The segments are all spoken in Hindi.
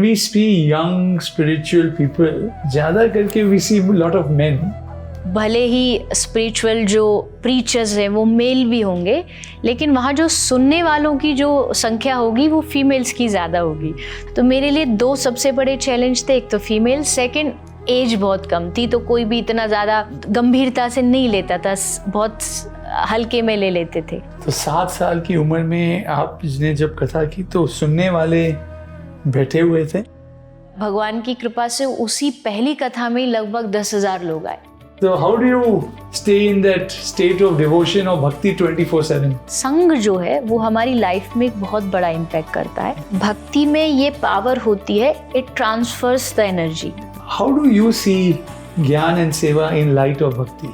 we see young spiritual people, ज़्यादा करके we see a lot of men. भले ही स्पिरिचुअल जो प्रीचर्स हैं वो मेल भी होंगे, लेकिन वहाँ जो सुनने वालों की जो संख्या होगी वो फीमेल्स की ज़्यादा होगी। तो मेरे लिए दो सबसे बड़े चैलेंज थे, एक तो फीमेल, सेकंड एज बहुत कम थी, तो कोई भी इतना ज़्यादा गंभीरता से नहीं लेता था, बहुत हल्के में ले लेते थे। तो 7 साल की उम्र में आपने जब कथा की तो सुनने वाले बैठे हुए थे? भगवान की कृपा से उसी पहली कथा में लगभग 10,000 लोग आए। So how do you stay in that state of devotion or bhakti 24/7? संग जो है वो हमारी लाइफ में एक बहुत बड़ा इम्पैक्ट करता है। भक्ति में ये पावर होती है, it transverse the energy. How do you see ज्ञान and सेवा in light of bhakti?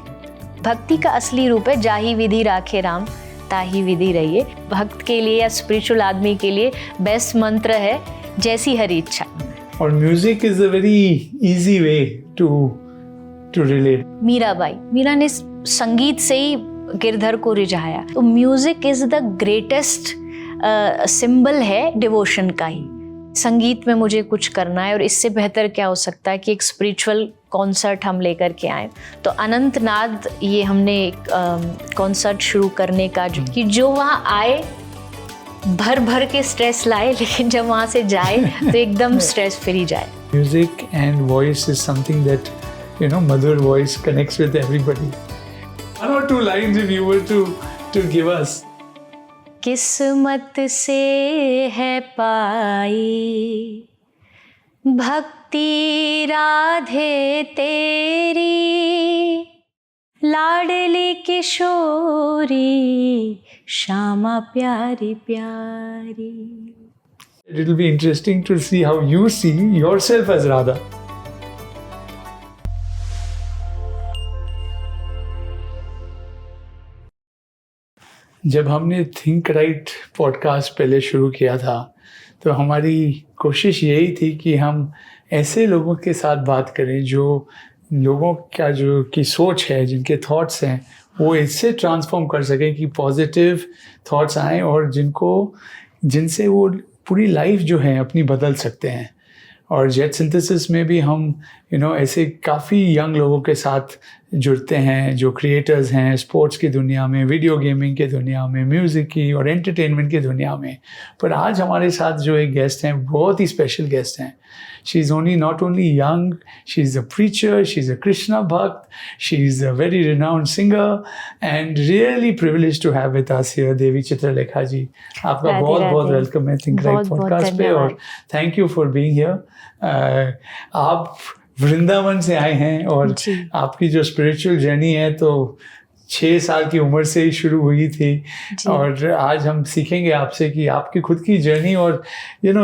भक्ति का असली रूप है जाहि विधि राखे राम ताहि विधि रहिए। भक्त के लिए या स्पिरिचुअल आदमी के लिए बेस्ट मंत्र है जैसी हरी इच्छा। और music is a very easy way to relate. Meera ने संगीत से ही गिरधर को रिझाया। तो music is the greatest symbol है डिवोशन का ही। संगीत में मुझे कुछ करना है और इससे बेहतर क्या हो सकता है कि एक स्पिरिचुअल कॉन्सर्ट हम लेकर के आए। तो अनंतनाद ये हमने एक कॉन्सर्ट शुरू करने का जो वहाँ आए भर भर के स्ट्रेस लाए, लेकिन जब वहाँ से जाए तो एकदम स्ट्रेस फ्री जाए। Music and voice is something that Madhur voice connects with everybody. One or two lines if you were to give us. किस्मत से है पाई भक्ति राधे तेरी, लाडली किशोरी श्यामा प्यारी प्यारी। It will be interesting to see how you see yourself as Radha. जब हमने थिंक राइट पॉडकास्ट पहले शुरू किया था तो हमारी कोशिश यही थी कि हम ऐसे लोगों के साथ बात करें जो लोगों का जो की सोच है, जिनके थॉट्स हैं वो इससे ट्रांसफॉर्म कर सकें कि पॉजिटिव थॉट्स आएँ और जिनसे वो पूरी लाइफ जो है अपनी बदल सकते हैं। और जेट सिंथेसिस में भी हम ऐसे काफ़ी यंग लोगों के साथ जुड़ते हैं जो क्रिएटर्स हैं स्पोर्ट्स की दुनिया में, वीडियो गेमिंग के दुनिया में, म्यूज़िक की और एंटरटेनमेंट की दुनिया में। पर आज हमारे साथ जो एक गेस्ट हैं, बहुत ही स्पेशल गेस्ट हैं। She is not only young, she is a preacher, she is a Krishna bhakt, she is a very renowned singer and really privilege to have with us here Devi Chitralekha ji. आपका बहुत बहुत वेलकम है थिंक राइट पॉडकास्ट पे और thank you for being here. आप वृंदावन से आए हैं और आपकी जो स्पिरिचुअल जर्नी है तो 6 साल की उम्र से ही शुरू हुई थी और आज हम सीखेंगे आपसे कि आपकी खुद की जर्नी और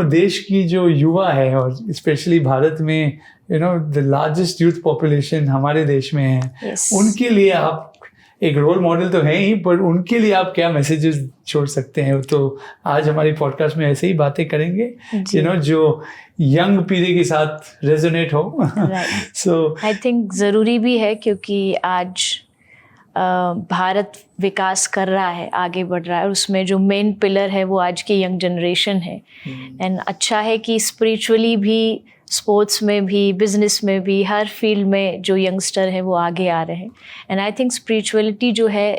देश की जो युवा है और स्पेशली भारत में द लार्जेस्ट यूथ पॉपुलेशन हमारे देश में है, उनके लिए आप एक रोल मॉडल तो हैं ही, पर उनके लिए आप क्या मैसेजेस छोड़ सकते हैं? तो आज हमारी पॉडकास्ट में ऐसे ही बातें करेंगे जो यंग पीढ़ी के साथ रेजोनेट हो। सो आई थिंक ज़रूरी भी है क्योंकि आज भारत विकास कर रहा है, आगे बढ़ रहा है और उसमें जो मेन पिलर है वो आज की यंग जनरेशन है। एंड अच्छा है कि स्पिरिचुअली भी, स्पोर्ट्स में भी, बिजनेस में भी, हर फील्ड में जो यंगस्टर हैं वो आगे आ रहे हैं। एंड आई थिंक स्पिरिचुअलिटी जो है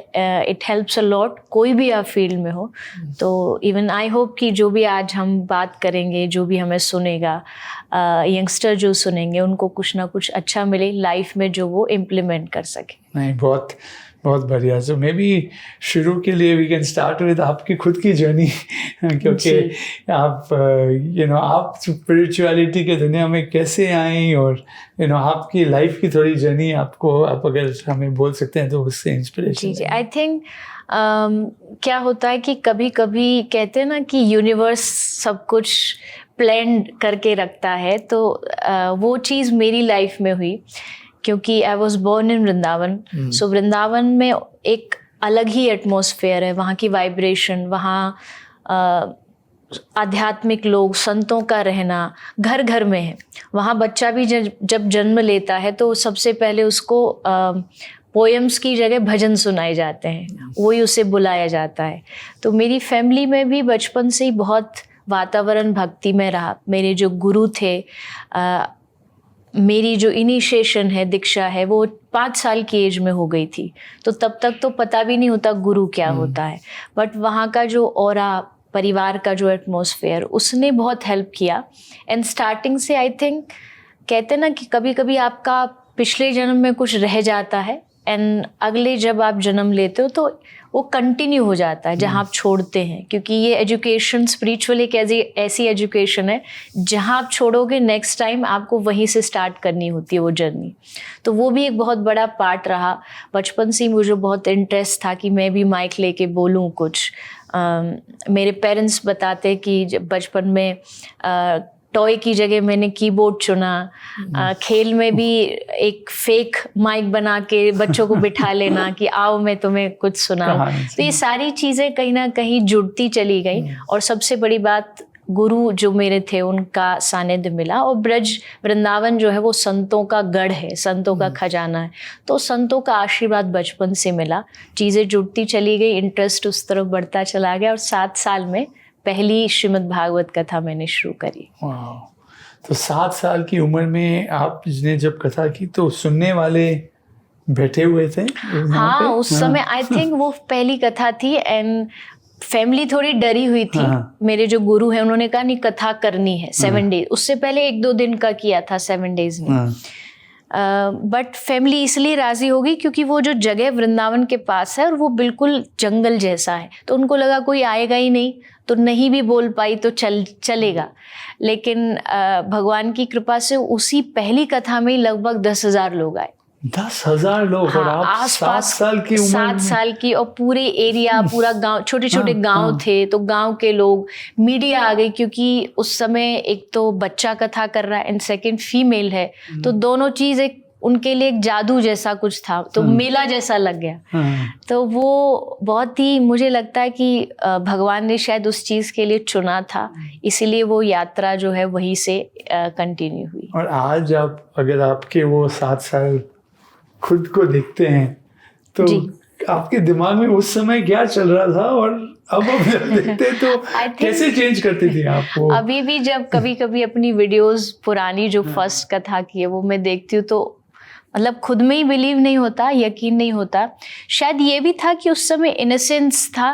इट हेल्प्स अ लॉट, कोई भी आप फील्ड में हो। तो इवन आई होप कि जो भी आज हम बात करेंगे, जो भी हमें सुनेगा, यंगस्टर जो सुनेंगे, उनको कुछ ना कुछ अच्छा मिले लाइफ में जो वो इम्प्लीमेंट कर सके। नहीं, बहुत बहुत बढ़िया। सो मे बी शुरू के लिए वी कैन स्टार्ट विद आपकी खुद की जर्नी क्योंकि आप स्पिरिचुअलिटी के दुनिया में कैसे आई और आपकी लाइफ की थोड़ी जर्नी आप अगर हमें बोल सकते हैं तो उससे इंस्पिरेशन। जी आई थिंक क्या होता है कि कभी कभी कहते हैं ना कि यूनिवर्स सब कुछ प्लान करके रखता है, तो वो चीज़ मेरी लाइफ में हुई क्योंकि I was born in Vrindavan. So Vrindavan में एक अलग ही एटमॉस्फेयर है, वहाँ की वाइब्रेशन, वहाँ आध्यात्मिक लोग, संतों का रहना घर घर में है। वहाँ बच्चा भी जब जन्म लेता है तो सबसे पहले उसको पोएम्स की जगह भजन सुनाए जाते हैं, वही उसे बुलाया जाता है। तो मेरी फैमिली में भी बचपन से ही बहुत वातावरण भक्ति में रहा। मेरे जो गुरु थे, मेरी जो इनिशिएशन है, दीक्षा है, वो 5 साल की एज में हो गई थी। तो तब तक तो पता भी नहीं होता गुरु क्या होता है, बट वहाँ का जो ऑरा, परिवार का जो एटमॉस्फेयर, उसने बहुत हेल्प किया। एंड स्टार्टिंग से आई थिंक, कहते ना कि कभी कभी आपका पिछले जन्म में कुछ रह जाता है एंड अगले जब आप जन्म लेते हो तो वो कंटिन्यू हो जाता है जहाँ आप छोड़ते हैं, क्योंकि ये एजुकेशन स्पिरिचुअल एक ऐसी एजुकेशन है जहाँ आप छोड़ोगे नेक्स्ट टाइम आपको वहीं से स्टार्ट करनी होती है वो जर्नी। तो वो भी एक बहुत बड़ा पार्ट रहा। बचपन से ही मुझे बहुत इंटरेस्ट था कि मैं भी माइक लेके बोलूँ कुछ। मेरे पेरेंट्स बताते कि जब बचपन में टॉय की जगह मैंने कीबोर्ड चुना। खेल में भी एक फेक माइक बना के बच्चों को बिठा लेना कि आओ मैं तुम्हें कुछ सुनाऊं। तो ये सारी चीज़ें कहीं ना कहीं जुड़ती चली गई। और सबसे बड़ी बात, गुरु जो मेरे थे उनका सानिध्य मिला। और ब्रज वृंदावन जो है वो संतों का गढ़ है, संतों का खजाना है। तो संतों का आशीर्वाद बचपन से मिला, चीज़ें जुड़ती चली गई, इंटरेस्ट उस तरफ बढ़ता चला गया। और 7 साल में पहली श्रीमद् भागवत कथा मैंने शुरू करी। तो 7 साल की उम्र में आपने जब कथा की तो सुनने वाले बैठे हुए थे? हाँ, उस समय आई थिंक वो पहली कथा थी एंड फैमिली थोड़ी डरी हुई थी। मेरे जो गुरु हैं उन्होंने कहा नहीं, कथा करनी है 7 डेज। उससे पहले 1-2 दिन का किया था, 7 डेज में। बट फैमिली इसलिए राजी होगी क्योंकि वो जो जगह वृंदावन के पास है और वो बिल्कुल जंगल जैसा है, तो उनको लगा कोई आएगा ही नहीं, तो नहीं भी बोल पाई तो चलेगा। लेकिन भगवान की कृपा से उसी पहली कथा में लगभग 10,000 लोग आए। 10,000 लोग? हाँ, और आप 7 साल की उम्र 7 साल की, और पूरे एरिया, पूरा गांव, छोटे छोटे गांव थे, तो गांव के लोग, मीडिया आ गई, क्योंकि उस समय एक तो बच्चा कथा कर रहा है एंड सेकंड फीमेल है, तो दोनों चीज एक उनके लिए एक जादू जैसा कुछ था, तो मेला जैसा लग गया। तो वो बहुत ही, मुझे लगता है कि भगवान ने शायद उस चीज के लिए चुना था, इसीलिए वो यात्रा जो है वहीं से कंटिन्यू हुई। और आज आप, अगर आपके वो 7 साल खुद को देखते हैं तो आपके दिमाग में उस समय क्या चल रहा था, और अब देखते तो कैसे चेंज करती थी आपको? अभी भी जब कभी कभी अपनी वीडियोस पुरानी जो फर्स्ट कथा की है वो मैं देखती हूँ तो मतलब खुद में ही बिलीव नहीं होता, यकीन नहीं होता। शायद ये भी था कि उस समय इनोसेंस था।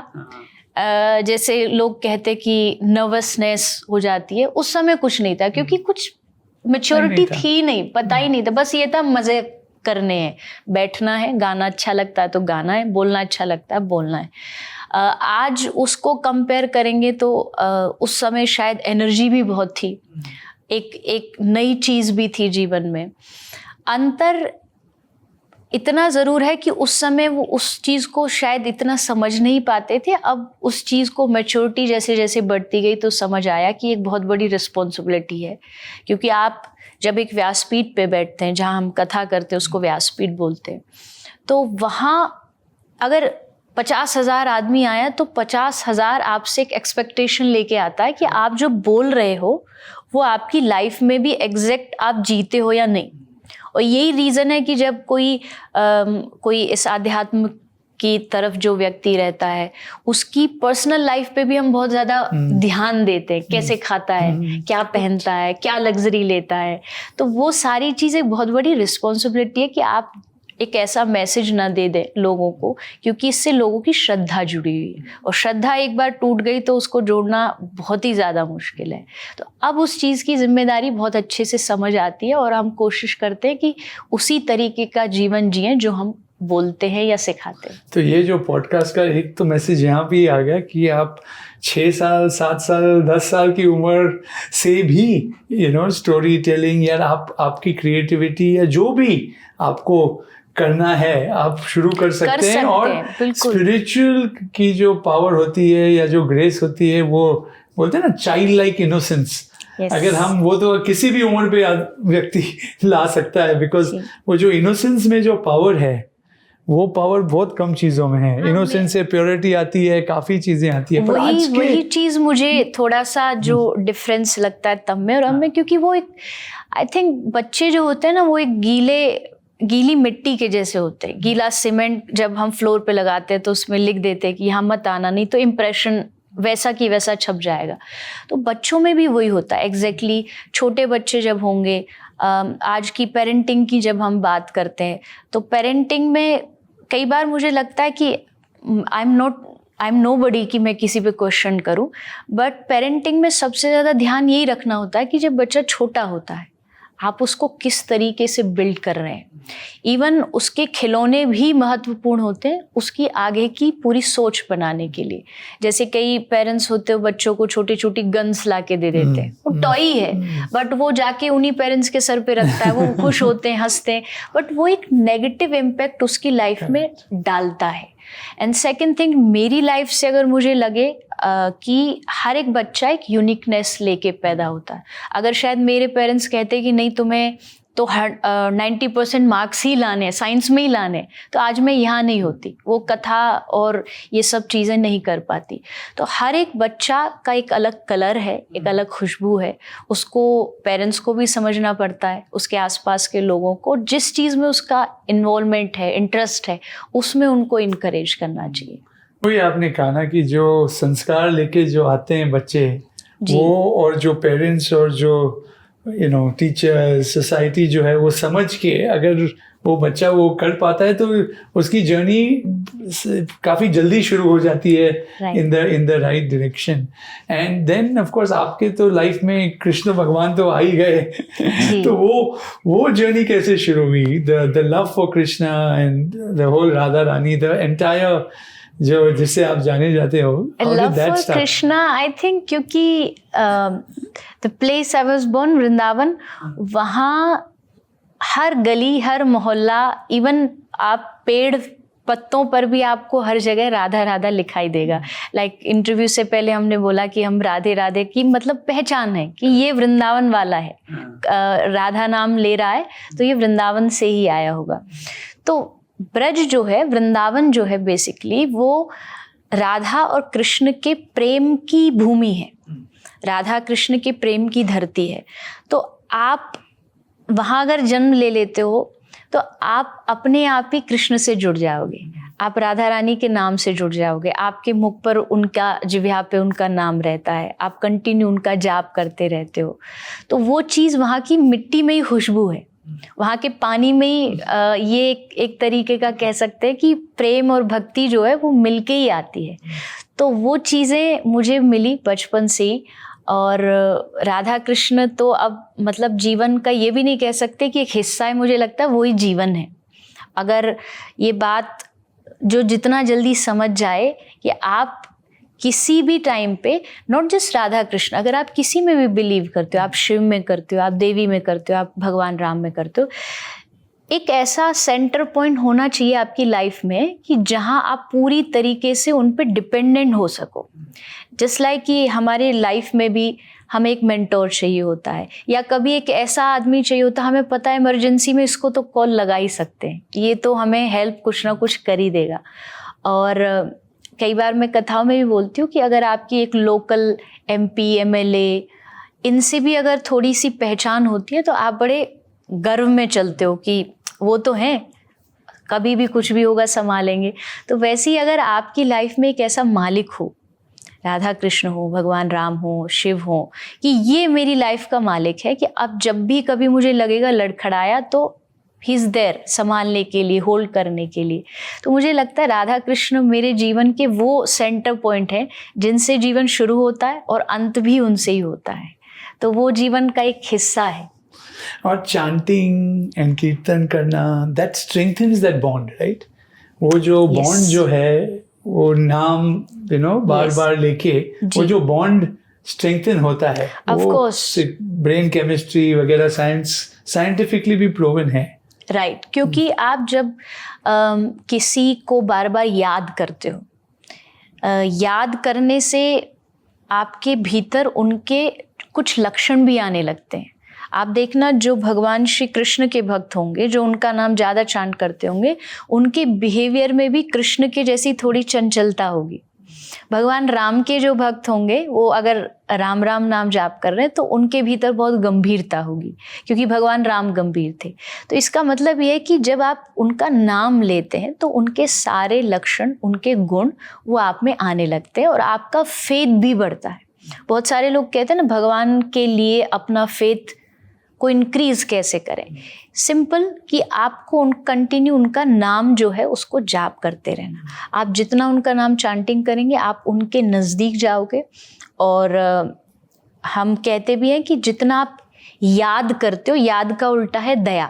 जैसे लोग कहते कि नर्वसनेस हो जाती है, उस समय कुछ नहीं था, क्योंकि कुछ मैच्योरिटी थी नहीं, पता ही नहीं था। बस ये था मजे करने हैं, बैठना है, गाना अच्छा लगता है तो गाना है, बोलना अच्छा लगता है बोलना है। आज उसको कंपेयर करेंगे तो उस समय शायद एनर्जी भी बहुत थी, एक नई चीज भी थी जीवन में। अंतर इतना ज़रूर है कि उस समय वो उस चीज़ को शायद इतना समझ नहीं पाते थे। अब उस चीज़ को मैच्योरिटी जैसे जैसे बढ़ती गई तो समझ आया कि एक बहुत बड़ी रिस्पॉन्सिबिलिटी है, क्योंकि आप जब एक व्यासपीठ पे बैठते हैं, जहाँ हम कथा करते हैं उसको व्यासपीठ बोलते हैं, तो वहाँ अगर 50,000 आदमी आया तो 50,000 आपसे एक एक्सपेक्टेशन लेके आता है कि आप जो बोल रहे हो वो आपकी लाइफ में भी एग्जैक्ट आप जीते हो या नहीं। और यही रीज़न है कि जब कोई इस आध्यात्म की तरफ जो व्यक्ति रहता है उसकी पर्सनल लाइफ पे भी हम बहुत ज़्यादा ध्यान देते हैं, कैसे खाता है, क्या पहनता है, क्या लग्जरी लेता है। तो वो सारी चीज़ें बहुत बड़ी रिस्पॉन्सिबिलिटी है कि आप एक ऐसा मैसेज ना दे दें लोगों को, क्योंकि इससे लोगों की श्रद्धा जुड़ी हुई है, और श्रद्धा एक बार टूट गई तो उसको जोड़ना बहुत ही ज़्यादा मुश्किल है। तो अब उस चीज़ की जिम्मेदारी बहुत अच्छे से समझ आती है और हम कोशिश करते हैं कि उसी तरीके का जीवन जिएं जो हम बोलते हैं या सिखाते हैं। तो ये जो पॉडकास्ट का एक तो मैसेज यहाँ भी आ गया कि आप 6 साल, 7 साल, 10 साल की उम्र से भी स्टोरी टेलिंग या आपकी क्रिएटिविटी या जो भी आपको करना है आप शुरू कर सकते हैं। और स्पिरिचुअल की जो पावर होती है या जो ग्रेस होती है, वो बोलते हैं ना चाइल्ड लाइक इनोसेंस, अगर हम वो तो किसी भी उम्र पे व्यक्ति ला सकता है, बिकॉज वो जो इनोसेंस में जो पावर है वो पावर बहुत कम चीजों में है। इनोसेंस से प्योरिटी आती है, काफी चीजें आती है। वही चीज मुझे थोड़ा सा जो डिफरेंस लगता है तब में और अब में, क्योंकि वो एक आई थिंक बच्चे जो होते हैं ना वो एक गीली मिट्टी के जैसे होते हैं। गीला सीमेंट जब हम फ्लोर पे लगाते हैं तो उसमें लिख देते हैं कि यहाँ मत आना, नहीं तो इम्प्रेशन वैसा की वैसा छप जाएगा। तो बच्चों में भी वही होता है एग्जैक्टली। छोटे बच्चे जब होंगे, आज की पेरेंटिंग की जब हम बात करते हैं, तो पेरेंटिंग में कई बार मुझे लगता है कि आई एम नोबडी कि मैं किसी पे क्वेश्चन करूं, बट पेरेंटिंग में सबसे ज़्यादा ध्यान यही रखना होता है कि जब बच्चा छोटा होता है आप उसको किस तरीके से बिल्ड कर रहे हैं। इवन उसके खिलौने भी महत्वपूर्ण होते हैं उसकी आगे की पूरी सोच बनाने के लिए। जैसे कई पेरेंट्स होते हैं बच्चों को छोटी छोटी गन्स ला के दे देते हैं, वो टॉय है बट वो जाके उन्हीं पेरेंट्स के सर पे रखता है, वो खुश होते हैं, हंसते हैं, बट वो एक नेगेटिव इम्पैक्ट उसकी लाइफ में डालता है। एंड सेकेंड थिंग, मेरी लाइफ से अगर मुझे लगे कि हर एक बच्चा एक यूनिकनेस लेके पैदा होता है। अगर शायद मेरे पेरेंट्स कहते कि नहीं तुम्हें तो 90% मार्क्स ही लाने हैं, साइंस में ही लाने हैं, तो आज मैं यहाँ नहीं होती, वो कथा और ये सब चीज़ें नहीं कर पाती। तो हर एक बच्चा का एक अलग कलर है, एक अलग खुशबू है, उसको पेरेंट्स को भी समझना पड़ता है, उसके आसपास के लोगों को जिस चीज़ में उसका इन्वॉल्वमेंट है, इंटरेस्ट है, उसमें उनको इनकरेज करना चाहिए। वही आपने कहा ना कि जो संस्कार लेके जो आते हैं बच्चे, वो और जो पेरेंट्स और जो टीचर सोसाइटी जो है वो समझ के अगर वो बच्चा वो कर पाता है तो उसकी जर्नी काफ़ी जल्दी शुरू हो जाती है in the right direction. And then of course आपके तो लाइफ में कृष्ण भगवान तो आ ही गए तो वो जर्नी कैसे शुरू हुई? The love for Krishna and the whole Radha Rani, the entire जो जिससे आप जाने जाते हो, love for Krishna. I think क्योंकि the place I was born, Vrindavan, वहाँ हर गली, हर मोहल्ला, इवन आप पेड़ पत्तों पर भी आपको हर जगह राधा राधा लिखाई देगा। लाइक इंटरव्यू से पहले हमने बोला कि हम राधे राधे की मतलब पहचान है कि ये वृंदावन वाला है, राधा नाम ले रहा है तो ये वृंदावन से ही आया होगा। तो ब्रज जो है, वृंदावन जो है, बेसिकली वो राधा और कृष्ण के प्रेम की भूमि है, राधा कृष्ण के प्रेम की धरती है। तो आप वहाँ अगर जन्म ले लेते हो तो आप अपने आप ही कृष्ण से जुड़ जाओगे, आप राधा रानी के नाम से जुड़ जाओगे, आपके मुख पर उनका, जिह्वा पे उनका नाम रहता है, आप कंटिन्यू उनका जाप करते रहते हो। तो वो चीज़ वहाँ की मिट्टी में ही खुशबू है, वहाँ के पानी में ही ये एक तरीके का कह सकते हैं कि प्रेम और भक्ति जो है वो मिलके ही आती है। तो वो चीज़ें मुझे मिली बचपन से ही। और राधा कृष्ण तो अब मतलब जीवन का ये भी नहीं कह सकते कि एक हिस्सा है, मुझे लगता है वही जीवन है। अगर ये बात जो जितना जल्दी समझ जाए कि आप किसी भी टाइम पे, नॉट जस्ट राधा कृष्ण, अगर आप किसी में भी बिलीव करते हो, आप शिव में करते हो, आप देवी में करते हो, आप भगवान राम में करते हो, एक ऐसा सेंटर पॉइंट होना चाहिए आपकी लाइफ में कि जहां आप पूरी तरीके से उन पे डिपेंडेंट हो सको। जस्ट लाइक कि हमारे लाइफ में भी हमें एक मेंटोर चाहिए होता है, या कभी एक ऐसा आदमी चाहिए होता है, हमें पता है इमरजेंसी में इसको तो कॉल लगा ही सकते हैं, ये तो हमें हेल्प कुछ ना कुछ कर ही देगा। और कई बार मैं कथाओं में भी बोलती हूँ कि अगर आपकी एक लोकल MP MLA इनसे भी अगर थोड़ी सी पहचान होती है तो आप बड़े गर्व में चलते हो कि वो तो हैं, कभी भी कुछ भी होगा संभालेंगे। तो वैसे ही अगर आपकी लाइफ में एक ऐसा मालिक हो, राधा कृष्ण हो, भगवान राम हो, शिव हो, कि ये मेरी लाइफ का मालिक है, कि अब जब भी कभी मुझे लगेगा लड़खड़ाया तो ही इज़ देयर संभालने के लिए, होल्ड करने के लिए। तो मुझे लगता है राधा कृष्ण मेरे जीवन के वो सेंटर पॉइंट है जिनसे जीवन शुरू होता है और अंत भी उनसे ही होता है। तो वो जीवन का एक हिस्सा है। और चैंटिंग एंड कीर्तन करना, that strengthens that bond, right? वो जो बॉन्ड जो है, वो नाम बार बार लेके वो जो बॉन्ड स्ट्रेंथन होता है, वो ब्रेन केमिस्ट्री वगैरह साइंटिफिकली भी प्रूवन है, राइट? क्योंकि आप जब किसी को बार बार याद करते हो, याद करने से आपके भीतर उनके कुछ लक्षण भी आने लगते हैं। आप देखना, जो भगवान श्री कृष्ण के भक्त होंगे, जो उनका नाम ज़्यादा चांट करते होंगे, उनके बिहेवियर में भी कृष्ण के जैसी थोड़ी चंचलता होगी। भगवान राम के जो भक्त होंगे वो अगर राम राम नाम जाप कर रहे हैं तो उनके भीतर बहुत गंभीरता होगी, क्योंकि भगवान राम गंभीर थे। तो इसका मतलब ये है कि जब आप उनका नाम लेते हैं तो उनके सारे लक्षण, उनके गुण वो आप में आने लगते हैं और आपका फेथ भी बढ़ता है। बहुत सारे लोग कहते हैं ना, भगवान के लिए अपना फेथ को इंक्रीज कैसे करें। सिंपल कि आपको कंटिन्यू उनका नाम जो है उसको जाप करते रहना। आप जितना उनका नाम चांटिंग करेंगे आप उनके नज़दीक जाओगे। और हम कहते भी हैं कि जितना आप याद करते हो, याद का उल्टा है दया।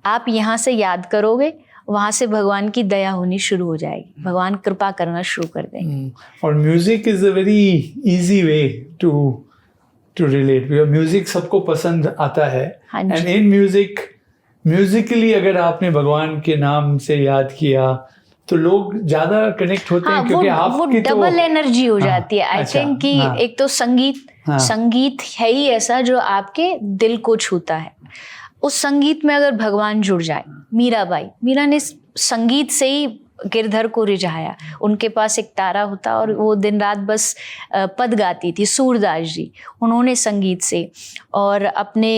आप यहाँ से याद करोगे, वहाँ से भगवान की दया होनी शुरू हो जाएगी, भगवान कृपा करना शुरू कर देंगे। और music is a very easy way to relate, because music सबको पसंद आता है। एंड इन म्यूजिकली अगर आपने भगवान के नाम से याद किया तो लोग ज्यादा कनेक्ट होते हैं, क्योंकि वो डबल एनर्जी हो जाती है। आई थिंक कि एक तो संगीत है ही ऐसा जो आपके दिल को छूता है। उस संगीत में अगर भगवान जुड़ जाए, मीरा ने संगीत से ही गिरधर को रिझाया। उनके पास एक तारा होता और वो दिन रात बस पद गाती थी। सूरदास जी, उन्होंने संगीत से और अपने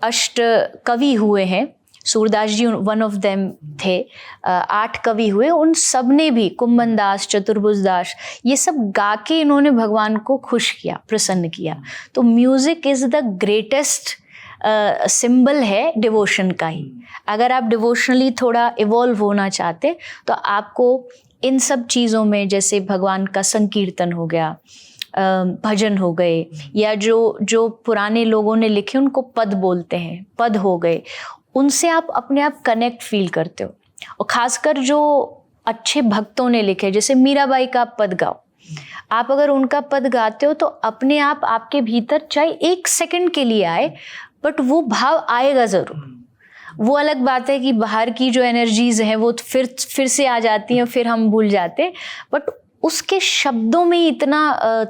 अष्ट कवि हुए हैं। सूरदास जी वन ऑफ देम थे। 8 कवि हुए, उन सब ने भी, कुंभन दास, चतुर्भुज दास, ये सब गा के इन्होंने भगवान को खुश किया, प्रसन्न किया। तो music is the greatest symbol है डिवोशन का ही। अगर आप डिवोशनली थोड़ा इवॉल्व होना चाहते तो आपको इन सब चीज़ों में, जैसे भगवान का संकीर्तन हो गया, भजन हो गए, या जो पुराने लोगों ने लिखे उनको पद बोलते हैं, पद हो गए, उनसे आप अपने आप कनेक्ट फील करते हो। और खासकर जो अच्छे भक्तों ने लिखे, जैसे मीराबाई का आप पद गाओ, आप अगर उनका पद गाते हो तो अपने आप आपके भीतर चाहे 1 सेकंड के लिए आए, बट वो भाव आएगा ज़रूर। वो अलग बात है कि बाहर की जो एनर्जीज हैं वो फिर से आ जाती हैं, फिर हम भूल जाते हैं, बट उसके शब्दों में इतना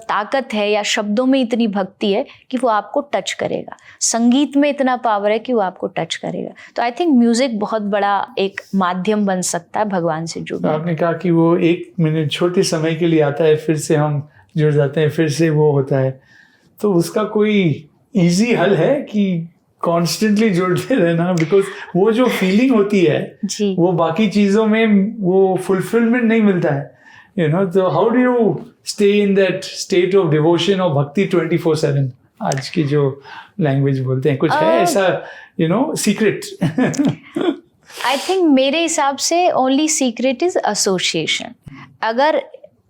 ताकत है, या शब्दों में इतनी भक्ति है कि वो आपको टच करेगा। संगीत में इतना पावर है कि वो आपको टच करेगा। तो आई थिंक म्यूजिक बहुत बड़ा एक माध्यम बन सकता है भगवान से जुड़ने। तो आपने कहा कि वो 1 मिनट छोटे समय के लिए आता है, फिर से हम जुड़ जाते हैं, फिर से वो होता है। तो उसका कोई इजी हल है कि कॉन्स्टेंटली जुड़ते रहना? बिकॉज वो जो फीलिंग होती है जी, वो बाकी चीज़ों में वो फुलफिलमेंट नहीं मिलता है, यू नो। तो how do you stay in that state of devotion और भक्ति 24/7? आज की जो लैंग्वेज बोलते हैं, कुछ है ऐसा, you know, secret? I think मेरे हिसाब से ओनली सीक्रेट इज एसोसिएशन। अगर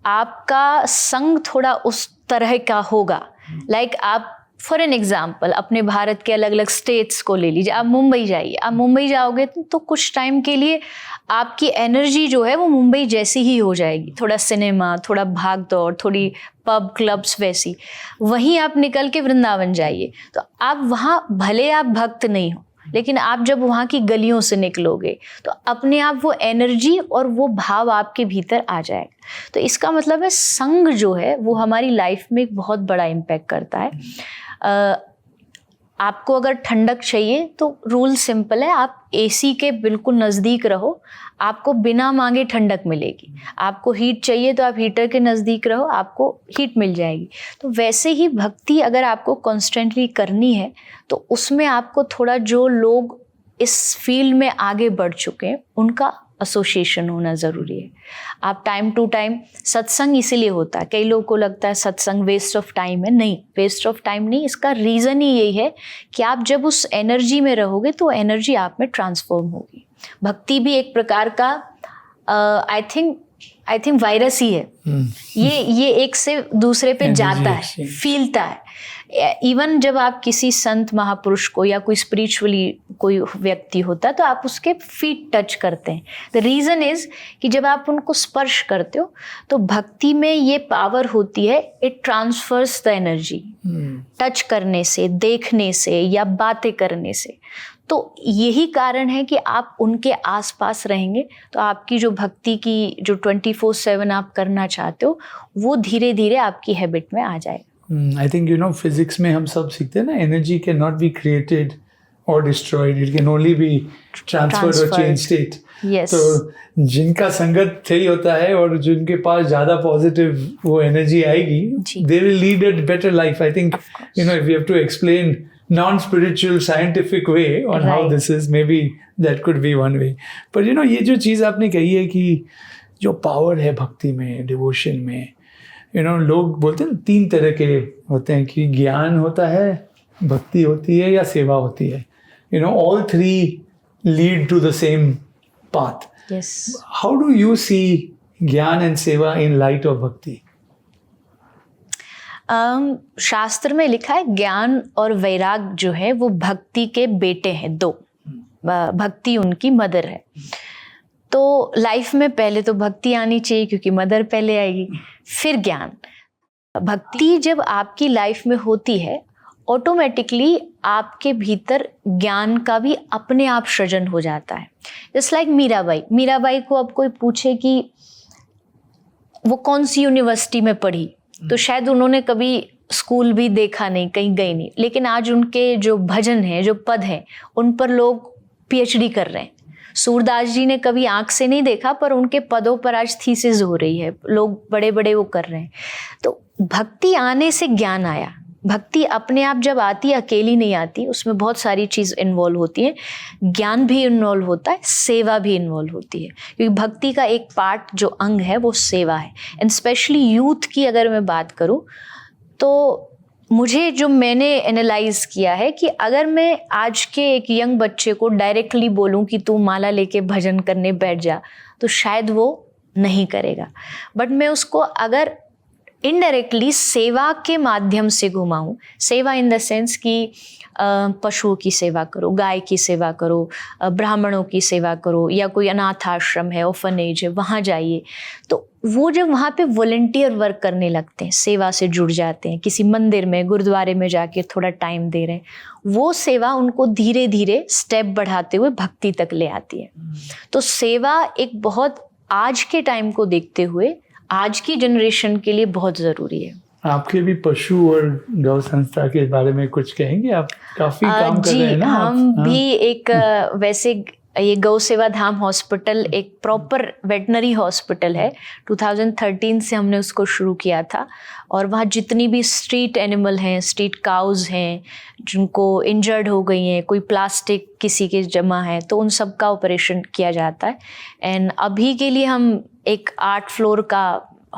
आपका संग थोड़ा उस तरह का होगा, लाइक आप फॉर एन एग्जाम्पल अपने भारत के अलग अलग स्टेट्स को ले लीजिए। आप मुंबई जाइए, आप मुंबई जाओगे तो कुछ टाइम के लिए आपकी एनर्जी जो है वो मुंबई जैसी ही हो जाएगी, थोड़ा सिनेमा, थोड़ा भाग दौड़, थोड़ी पब क्लब्स वैसी। वहीं आप निकल के वृंदावन जाइए तो आप वहाँ, भले आप भक्त नहीं हो, लेकिन आप जब वहाँ की गलियों से निकलोगे तो अपने आप वो एनर्जी और वो भाव आपके भीतर आ जाएगा। तो इसका मतलब है संग जो है वो हमारी लाइफ में एक बहुत बड़ा इम्पैक्ट करता है। आपको अगर ठंडक चाहिए तो रूल सिंपल है, आप एसी के बिल्कुल नज़दीक रहो, आपको बिना मांगे ठंडक मिलेगी। आपको हीट चाहिए तो आप हीटर के नज़दीक रहो, आपको हीट मिल जाएगी। तो वैसे ही भक्ति अगर आपको कॉन्स्टेंटली करनी है तो उसमें आपको थोड़ा, जो लोग इस फील्ड में आगे बढ़ चुके हैं उनका एसोसिएशन होना ज़रूरी है। आप टाइम टू टाइम, सत्संग इसीलिए होता है, कई लोगों को लगता है सत्संग वेस्ट ऑफ टाइम है। नहीं, वेस्ट ऑफ टाइम नहीं, इसका रीज़न ही यही है कि आप जब उस एनर्जी में रहोगे तो एनर्जी आप में ट्रांसफॉर्म होगी। भक्ति भी एक प्रकार का आई थिंक वायरस ही है। ये एक से दूसरे पे जाता है, फीलता है। इवन जब आप किसी संत महापुरुष को या कोई स्पिरिचुअली कोई व्यक्ति होता है तो आप उसके फीट टच करते हैं। द रीज़न इज कि जब आप उनको स्पर्श करते हो तो भक्ति में ये पावर होती है, it transverse the energy. Touch करने से, देखने से या बातें करने से। तो यही कारण है कि आप उनके आसपास रहेंगे तो आपकी जो भक्ति की जो 24/7 आप करना चाहते हो वो धीरे धीरे आपकी हैबिट में आ जाएगा। I think, you know, physics में हम सब सीखते हैं ना, energy can not be created or destroyed. It can only be transferred or changed state. Yes. तो जिनका संगत सही होता है और जिनके पास ज़्यादा पॉजिटिव वो एनर्जी आएगी, they will lead a better life. I think, if you have to explain non-spiritual scientific way on how this is, maybe that could be one way. पर ये जो चीज़ आपने कही है कि जो पावर है भक्ति में, डिवोशन में, लोग बोलते हैं 3 तरह के होते हैं कि ज्ञान होता है, भक्ति होती है या सेवा होती है. All 3 lead to the same path. Yes. How do you see ज्ञान and सेवा in light of भक्ति? शास्त्र में लिखा है ज्ञान और वैराग जो है वो भक्ति के बेटे हैं, 2. भक्ति उनकी मदर है. तो लाइफ में पहले तो भक्ति आनी चाहिए क्योंकि मदर पहले आएगी, फिर ज्ञान. भक्ति जब आपकी लाइफ में होती है, ऑटोमेटिकली आपके भीतर ज्ञान का भी अपने आप सृजन हो जाता है. जस्ट लाइक मीराबाई को अब कोई पूछे कि वो कौन सी यूनिवर्सिटी में पढ़ी, तो शायद उन्होंने कभी स्कूल भी देखा नहीं, कहीं गई नहीं, लेकिन आज उनके जो भजन हैं, जो पद हैं, उन पर लोग PhD कर रहे हैं. सूरदास जी ने कभी आंख से नहीं देखा, पर उनके पदों पर आज थीसिस हो रही है, लोग बड़े बड़े वो कर रहे हैं. तो भक्ति आने से ज्ञान आया. भक्ति अपने आप जब आती है, अकेली नहीं आती, उसमें बहुत सारी चीज़ इन्वॉल्व होती है. ज्ञान भी इन्वॉल्व होता है, सेवा भी इन्वॉल्व होती है, क्योंकि भक्ति का एक पार्ट जो अंग है वो सेवा है. एंड स्पेशली यूथ की अगर मैं बात करूं तो मुझे जो मैंने एनालाइज किया है कि अगर मैं आज के एक यंग बच्चे को डायरेक्टली बोलूं कि तू माला लेके भजन करने बैठ जा, तो शायद वो नहीं करेगा. बट मैं उसको अगर इनडायरेक्टली सेवा के माध्यम से घुमाऊं, सेवा इन द सेंस कि पशुओं की सेवा करो, गाय की सेवा करो, ब्राह्मणों की सेवा करो, या कोई अनाथ आश्रम है, ऑर्फनेज है, वहाँ जाइए, तो वो जब वहाँ पे वॉलंटियर वर्क करने लगते हैं, सेवा से जुड़ जाते हैं, किसी मंदिर में, गुरुद्वारे में जाके थोड़ा टाइम दे रहे हैं, वो सेवा उनको धीरे धीरे स्टेप बढ़ाते हुए भक्ति तक ले आती है. तो सेवा एक बहुत आज के टाइम को देखते हुए आज की जनरेशन के लिए बहुत ज़रूरी है. आपके भी पशु और गौ संस्था के बारे में कुछ कहेंगे? आप काफ़ी काम कर रहे हैं ना? हम भी एक वैसे ये गौ सेवा धाम हॉस्पिटल एक प्रॉपर वेटनरी हॉस्पिटल है. 2013 से हमने उसको शुरू किया था, और वहाँ जितनी भी स्ट्रीट एनिमल हैं, स्ट्रीट काउज हैं जिनको इंजर्ड हो गई हैं, कोई प्लास्टिक किसी के जमा है, तो उन सब का ऑपरेशन किया जाता है. एंड अभी के लिए हम एक 8 फ्लोर का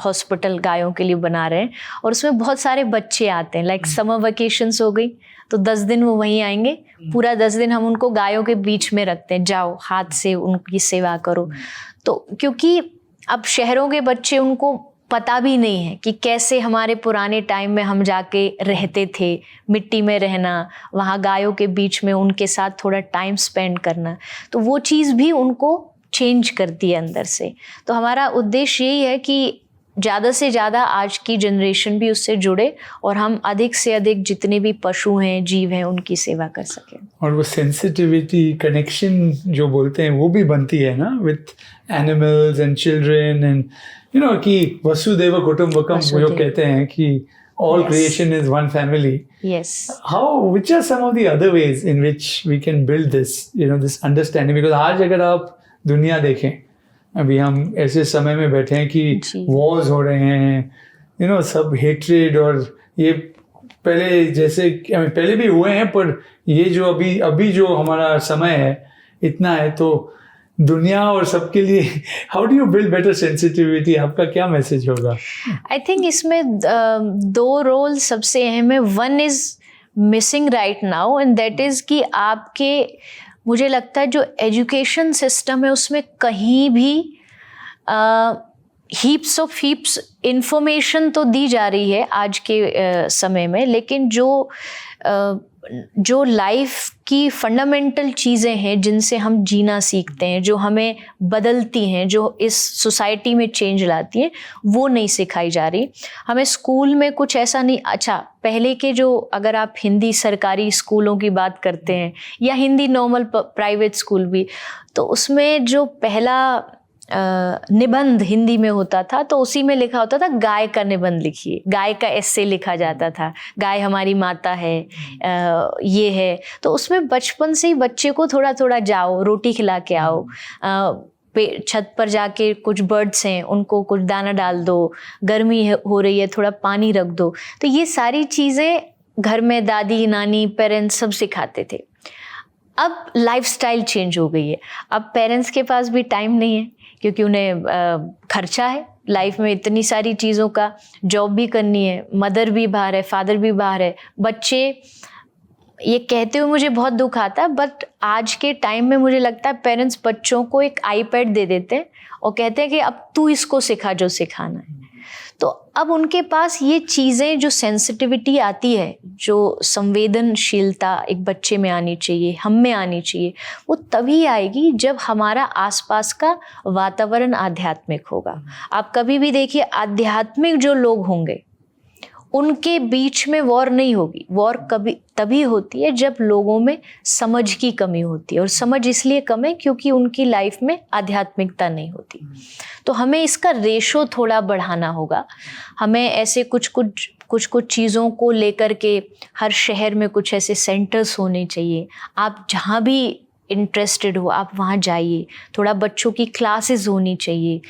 हॉस्पिटल गायों के लिए बना रहे हैं, और उसमें बहुत सारे बच्चे आते हैं. लाइक समर वेकेशंस हो गई तो 10 दिन वो वहीं आएंगे, पूरा 10 दिन हम उनको गायों के बीच में रखते हैं, जाओ हाथ से उनकी सेवा करो. तो क्योंकि अब शहरों के बच्चे, उनको पता भी नहीं है कि कैसे हमारे पुराने टाइम में हम जाके रहते थे, मिट्टी में रहना, वहाँ गायों के बीच में उनके साथ थोड़ा टाइम स्पेंड करना, तो वो चीज़ भी उनको चेंज करती है अंदर से. तो हमारा उद्देश्य यही है कि ज़्यादा से ज़्यादा आज की जनरेशन भी उससे जुड़े, और हम अधिक से अधिक जितने भी पशु हैं, जीव हैं, उनकी सेवा कर सकें. और वो सेंसिटिविटी, कनेक्शन जो बोलते हैं, वो भी बनती है ना with animals and children, and कि वसुदेव कुटुंबकम जो कहते हैं कि all creation is one family. Yes. Which are some of the other ways in which we can build this, this understanding? Because आज अगर आप दुनिया देखें, अभी हम ऐसे समय में बैठे हैं कि वॉर्स हो रहे हैं, सब हेट्रेड, और ये पहले जैसे पहले भी हुए हैं, पर ये जो अभी जो हमारा समय है इतना है, तो दुनिया और सबके लिए how do you build better sensitivity? आपका क्या मैसेज होगा? आई थिंक इसमें 2 रोल सबसे अहम है. One is missing right now, and that is कि आपके, मुझे लगता है जो एजुकेशन सिस्टम है उसमें कहीं भी हीप्स इंफॉर्मेशन तो दी जा रही है आज के समय में, लेकिन जो लाइफ की फंडामेंटल चीज़ें हैं जिनसे हम जीना सीखते हैं, जो हमें बदलती हैं, जो इस सोसाइटी में चेंज लाती हैं, वो नहीं सिखाई जा रही. हमें स्कूल में कुछ ऐसा नहीं. अच्छा, पहले के जो, अगर आप हिंदी सरकारी स्कूलों की बात करते हैं या हिंदी नॉर्मल प्राइवेट स्कूल भी, तो उसमें जो पहला निबंध हिंदी में होता था, तो उसी में लिखा होता था गाय का निबंध लिखिए, गाय का एस्से लिखा जाता था, गाय हमारी माता है, ये है। तो उसमें बचपन से ही बच्चे को थोड़ा थोड़ा जाओ, रोटी खिला के आओ, छत पर जाके कुछ बर्ड्स हैं उनको कुछ दाना डाल दो, गर्मी हो रही है थोड़ा पानी रख दो। तो ये सारी चीज़ें घर में दादी नानी पेरेंट्स सब सिखाते थे। अब लाइफस्टाइल चेंज हो गई है, अब पेरेंट्स के पास भी टाइम नहीं है क्योंकि उन्हें खर्चा है लाइफ में इतनी सारी चीज़ों का, जॉब भी करनी है, मदर भी बाहर है, फादर भी बाहर है। बच्चे, ये कहते हुए मुझे बहुत दुख आता है, बट आज के टाइम में मुझे लगता है पेरेंट्स बच्चों को एक आईपैड दे देते हैं और कहते हैं कि अब तू इसको सिखा जो सिखाना है। तो अब उनके पास ये चीज़ें, जो सेंसिटिविटी आती है, जो संवेदनशीलता एक बच्चे में आनी चाहिए, हम में आनी चाहिए, वो तभी आएगी जब हमारा आसपास का वातावरण आध्यात्मिक होगा। आप कभी भी देखिए, आध्यात्मिक जो लोग होंगे उनके बीच में वॉर नहीं होगी। वॉर कभी तभी होती है जब लोगों में समझ की कमी होती है, और समझ इसलिए कम है क्योंकि उनकी लाइफ में आध्यात्मिकता नहीं होती। तो हमें इसका रेशो थोड़ा बढ़ाना होगा। हमें ऐसे कुछ चीज़ों को लेकर के हर शहर में कुछ ऐसे सेंटर्स होने चाहिए। आप जहाँ भी इंटरेस्टेड हो आप वहाँ जाइए, थोड़ा बच्चों की क्लासेस होनी चाहिए।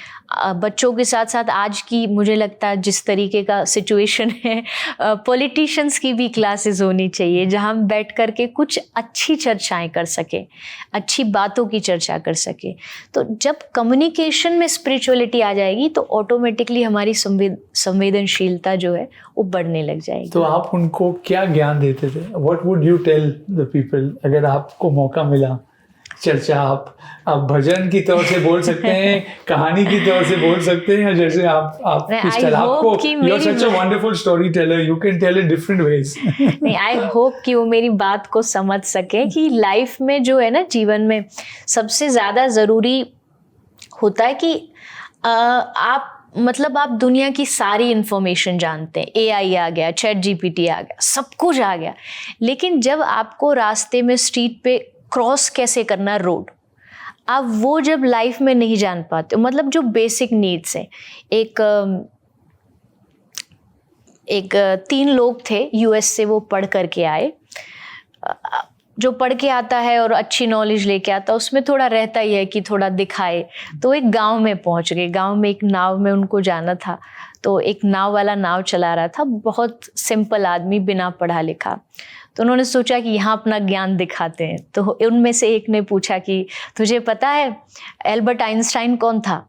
बच्चों के साथ साथ आज की, मुझे लगता है जिस तरीके का सिचुएशन है, पॉलिटिशियंस की भी क्लासेस होनी चाहिए जहाँ हम बैठ कर के कुछ अच्छी चर्चाएं कर सकें, अच्छी बातों की चर्चा कर सकें। तो जब कम्युनिकेशन में स्पिरिचुअलिटी आ जाएगी तो ऑटोमेटिकली हमारी संवेदनशीलता जो है वो बढ़ने लग जाएगी। तो आप उनको क्या ज्ञान देते थे? What would you tell the people? अगर आपको मौका मिला चर्चा, आप भजन की तौर से बोल सकते हैं, कहानी की तौर से बोल सकते हैं, जैसे आप किस तरह, आपको you are such a wonderful story teller, you can tell it different ways. नहीं, आई होप कि वो मेरी बात को समझ सके कि लाइफ में जो है ना, जीवन में सबसे ज़्यादा ज़रूरी होता है कि आप आप दुनिया की सारी इंफॉर्मेशन जानते हैं, AI आ गया, ChatGPT आ गया, सब कुछ आ गया, लेकिन जब आपको रास्ते में स्ट्रीट पे क्रॉस कैसे करना रोड, आप वो जब लाइफ में नहीं जान पाते, जो बेसिक नीड्स हैं। एक 3 लोग थे US से, वो पढ़ करके आए। जो पढ़ के आता है और अच्छी नॉलेज लेके आता है उसमें थोड़ा रहता ही है कि थोड़ा दिखाए। तो एक गांव में पहुंच गए, गांव में एक नाव में उनको जाना था, तो एक नाव वाला नाव चला रहा था, बहुत सिंपल आदमी, बिना पढ़ा लिखा। तो उन्होंने सोचा कि यहाँ अपना ज्ञान दिखाते हैं। तो उनमें से एक ने पूछा कि तुझे पता है एल्बर्ट आइंस्टाइन कौन था?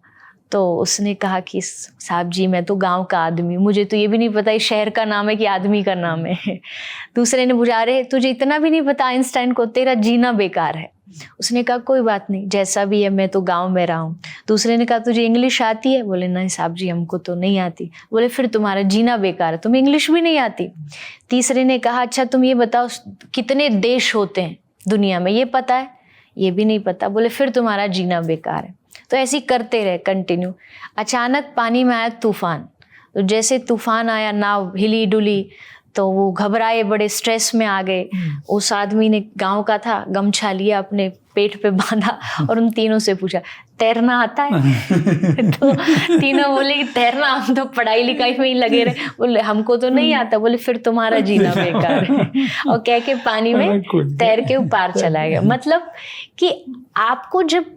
तो उसने कहा कि साहब जी, मैं तो गांव का आदमी हूँ, मुझे तो ये भी नहीं पता ये शहर का नाम है कि आदमी का नाम है। दूसरे ने पूछा, अरे तुझे इतना भी नहीं पता आइंस्टाइन को, तेरा जीना बेकार है। उसने कहा कोई बात नहीं, जैसा भी है, मैं तो गांव में रहा हूँ। दूसरे ने कहा तुझे इंग्लिश आती है? बोले नहीं साहब जी, हमको तो नहीं आती। बोले फिर तुम्हारा जीना बेकार है, तुम्हें इंग्लिश भी नहीं आती। तीसरे ने कहा अच्छा तुम ये बताओ कितने देश होते हैं दुनिया में, ये पता है? ये भी नहीं पता। बोले फिर तुम्हारा जीना बेकार है। तो ऐसे ही करते रहे कंटिन्यू। अचानक पानी में आया तूफान। तो जैसे तूफान आया, नाव हिली डुली, तो वो घबराए, बड़े स्ट्रेस में आ गए। उस आदमी ने, गांव का था, गमछा लिया अपने पेट पे बांधा और उन तीनों से पूछा तैरना आता है? तो तीनों बोले कि तैरना, हम तो पढ़ाई लिखाई में ही लगे रहे। बोले हमको तो नहीं आता। बोले फिर तुम्हारा जीना बेकार है। और कह के पानी में तैर के पार चला गया। कि आपको जब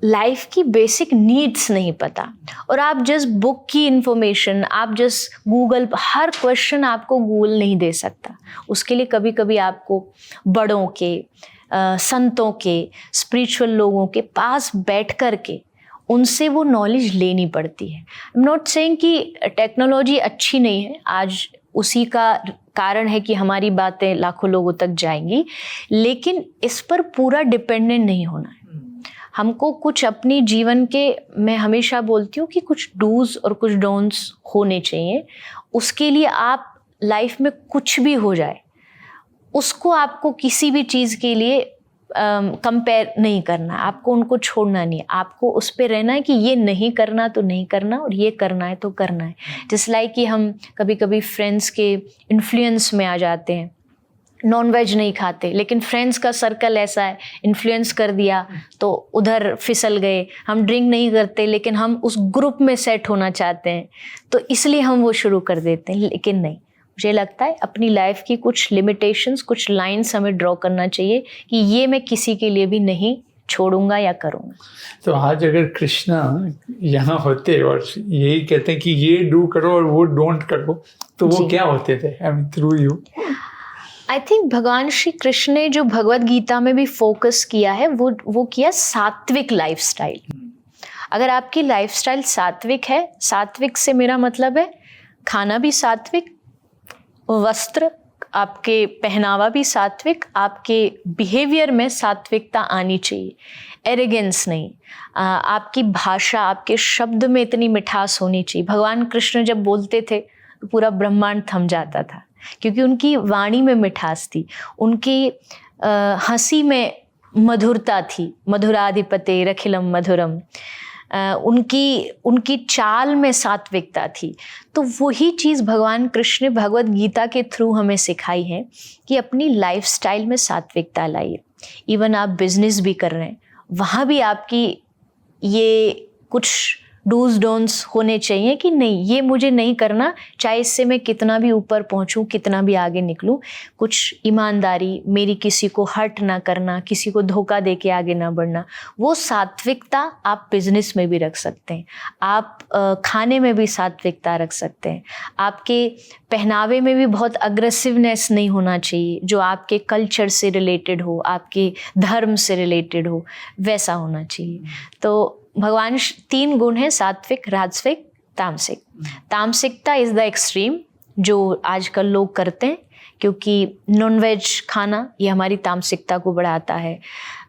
लाइफ की बेसिक नीड्स नहीं पता और आप जस्ट बुक की इंफॉर्मेशन, आप जस्ट गूगल, हर क्वेश्चन आपको गूगल नहीं दे सकता। उसके लिए कभी कभी आपको बड़ों के, संतों के, स्पिरिचुअल लोगों के पास बैठ कर के उनसे वो नॉलेज लेनी पड़ती है। आई एम नॉट सेइंग कि टेक्नोलॉजी अच्छी नहीं है, आज उसी का कारण है कि हमारी बातें लाखों लोगों तक जाएंगी, लेकिन इस पर पूरा डिपेंडेंट नहीं होना है। हमको कुछ अपनी जीवन के, मैं हमेशा बोलती हूँ कि कुछ डूज और कुछ डोंट्स होने चाहिए। उसके लिए आप लाइफ में कुछ भी हो जाए, उसको आपको किसी भी चीज़ के लिए कंपेयर नहीं करना, आपको उनको छोड़ना नहीं है। आपको उस पर रहना है कि ये नहीं करना तो नहीं करना और ये करना है तो करना है। जस्ट लाइक कि हम कभी कभी फ्रेंड्स के इन्फ्लुएंस में आ जाते हैं, नॉन वेज नहीं खाते, लेकिन फ्रेंड्स का सर्कल ऐसा है, इन्फ्लुएंस कर दिया तो उधर फिसल गए। हम ड्रिंक नहीं करते लेकिन हम उस ग्रुप में सेट होना चाहते हैं, तो इसलिए हम वो शुरू कर देते हैं। लेकिन नहीं, मुझे लगता है अपनी लाइफ की कुछ लिमिटेशंस, कुछ लाइंस हमें ड्रॉ करना चाहिए कि ये मैं किसी के लिए भी नहीं छोड़ूंगा या करूंगा। तो आज अगर कृष्णा यहाँ होते और यही कहते हैं कि ये डू करो और वो डोंट करो, तो वो क्या होते थे? I mean through you. I think भगवान श्री कृष्ण ने जो भगवत गीता में भी फोकस किया है वो किया सात्विक लाइफस्टाइल। अगर आपकी लाइफस्टाइल सात्विक है, सात्विक से मेरा मतलब है खाना भी सात्विक, वस्त्र आपके पहनावा भी सात्विक, आपके बिहेवियर में सात्विकता आनी चाहिए, एरोगेंस नहीं। आपकी भाषा, आपके शब्द में इतनी मिठास होनी चाहिए। भगवान कृष्ण जब बोलते थे तो पूरा ब्रह्मांड थम जाता था, क्योंकि उनकी वाणी में मिठास थी, उनकी हंसी में मधुरता थी। मधुराधिपते रखिलम मधुरम, उनकी चाल में सात्विकता थी। तो वही चीज़ भगवान कृष्ण ने भगवत गीता के थ्रू हमें सिखाई है कि अपनी लाइफस्टाइल में सात्विकता लाइए। इवन आप बिजनेस भी कर रहे हैं, वहाँ भी आपकी ये कुछ डूज डोंट्स होने चाहिए कि नहीं, ये मुझे नहीं करना, चाहे इससे मैं कितना भी ऊपर पहुंचूं, कितना भी आगे निकलूं। कुछ ईमानदारी, मेरी किसी को हर्ट ना करना, किसी को धोखा दे के आगे ना बढ़ना, वो सात्विकता आप बिजनेस में भी रख सकते हैं। आप खाने में भी सात्विकता रख सकते हैं। आपके पहनावे में भी बहुत अग्रेसिवनेस नहीं होना चाहिए, जो आपके कल्चर से रिलेटेड हो, आपके धर्म से रिलेटेड हो, वैसा होना चाहिए। तो भगवान 3 गुण हैं, सात्विक, राजसिक, तामसिक। तामसिकता इज़ द एक्सट्रीम जो आजकल लोग करते हैं, क्योंकि नॉनवेज खाना ये हमारी तामसिकता को बढ़ाता है।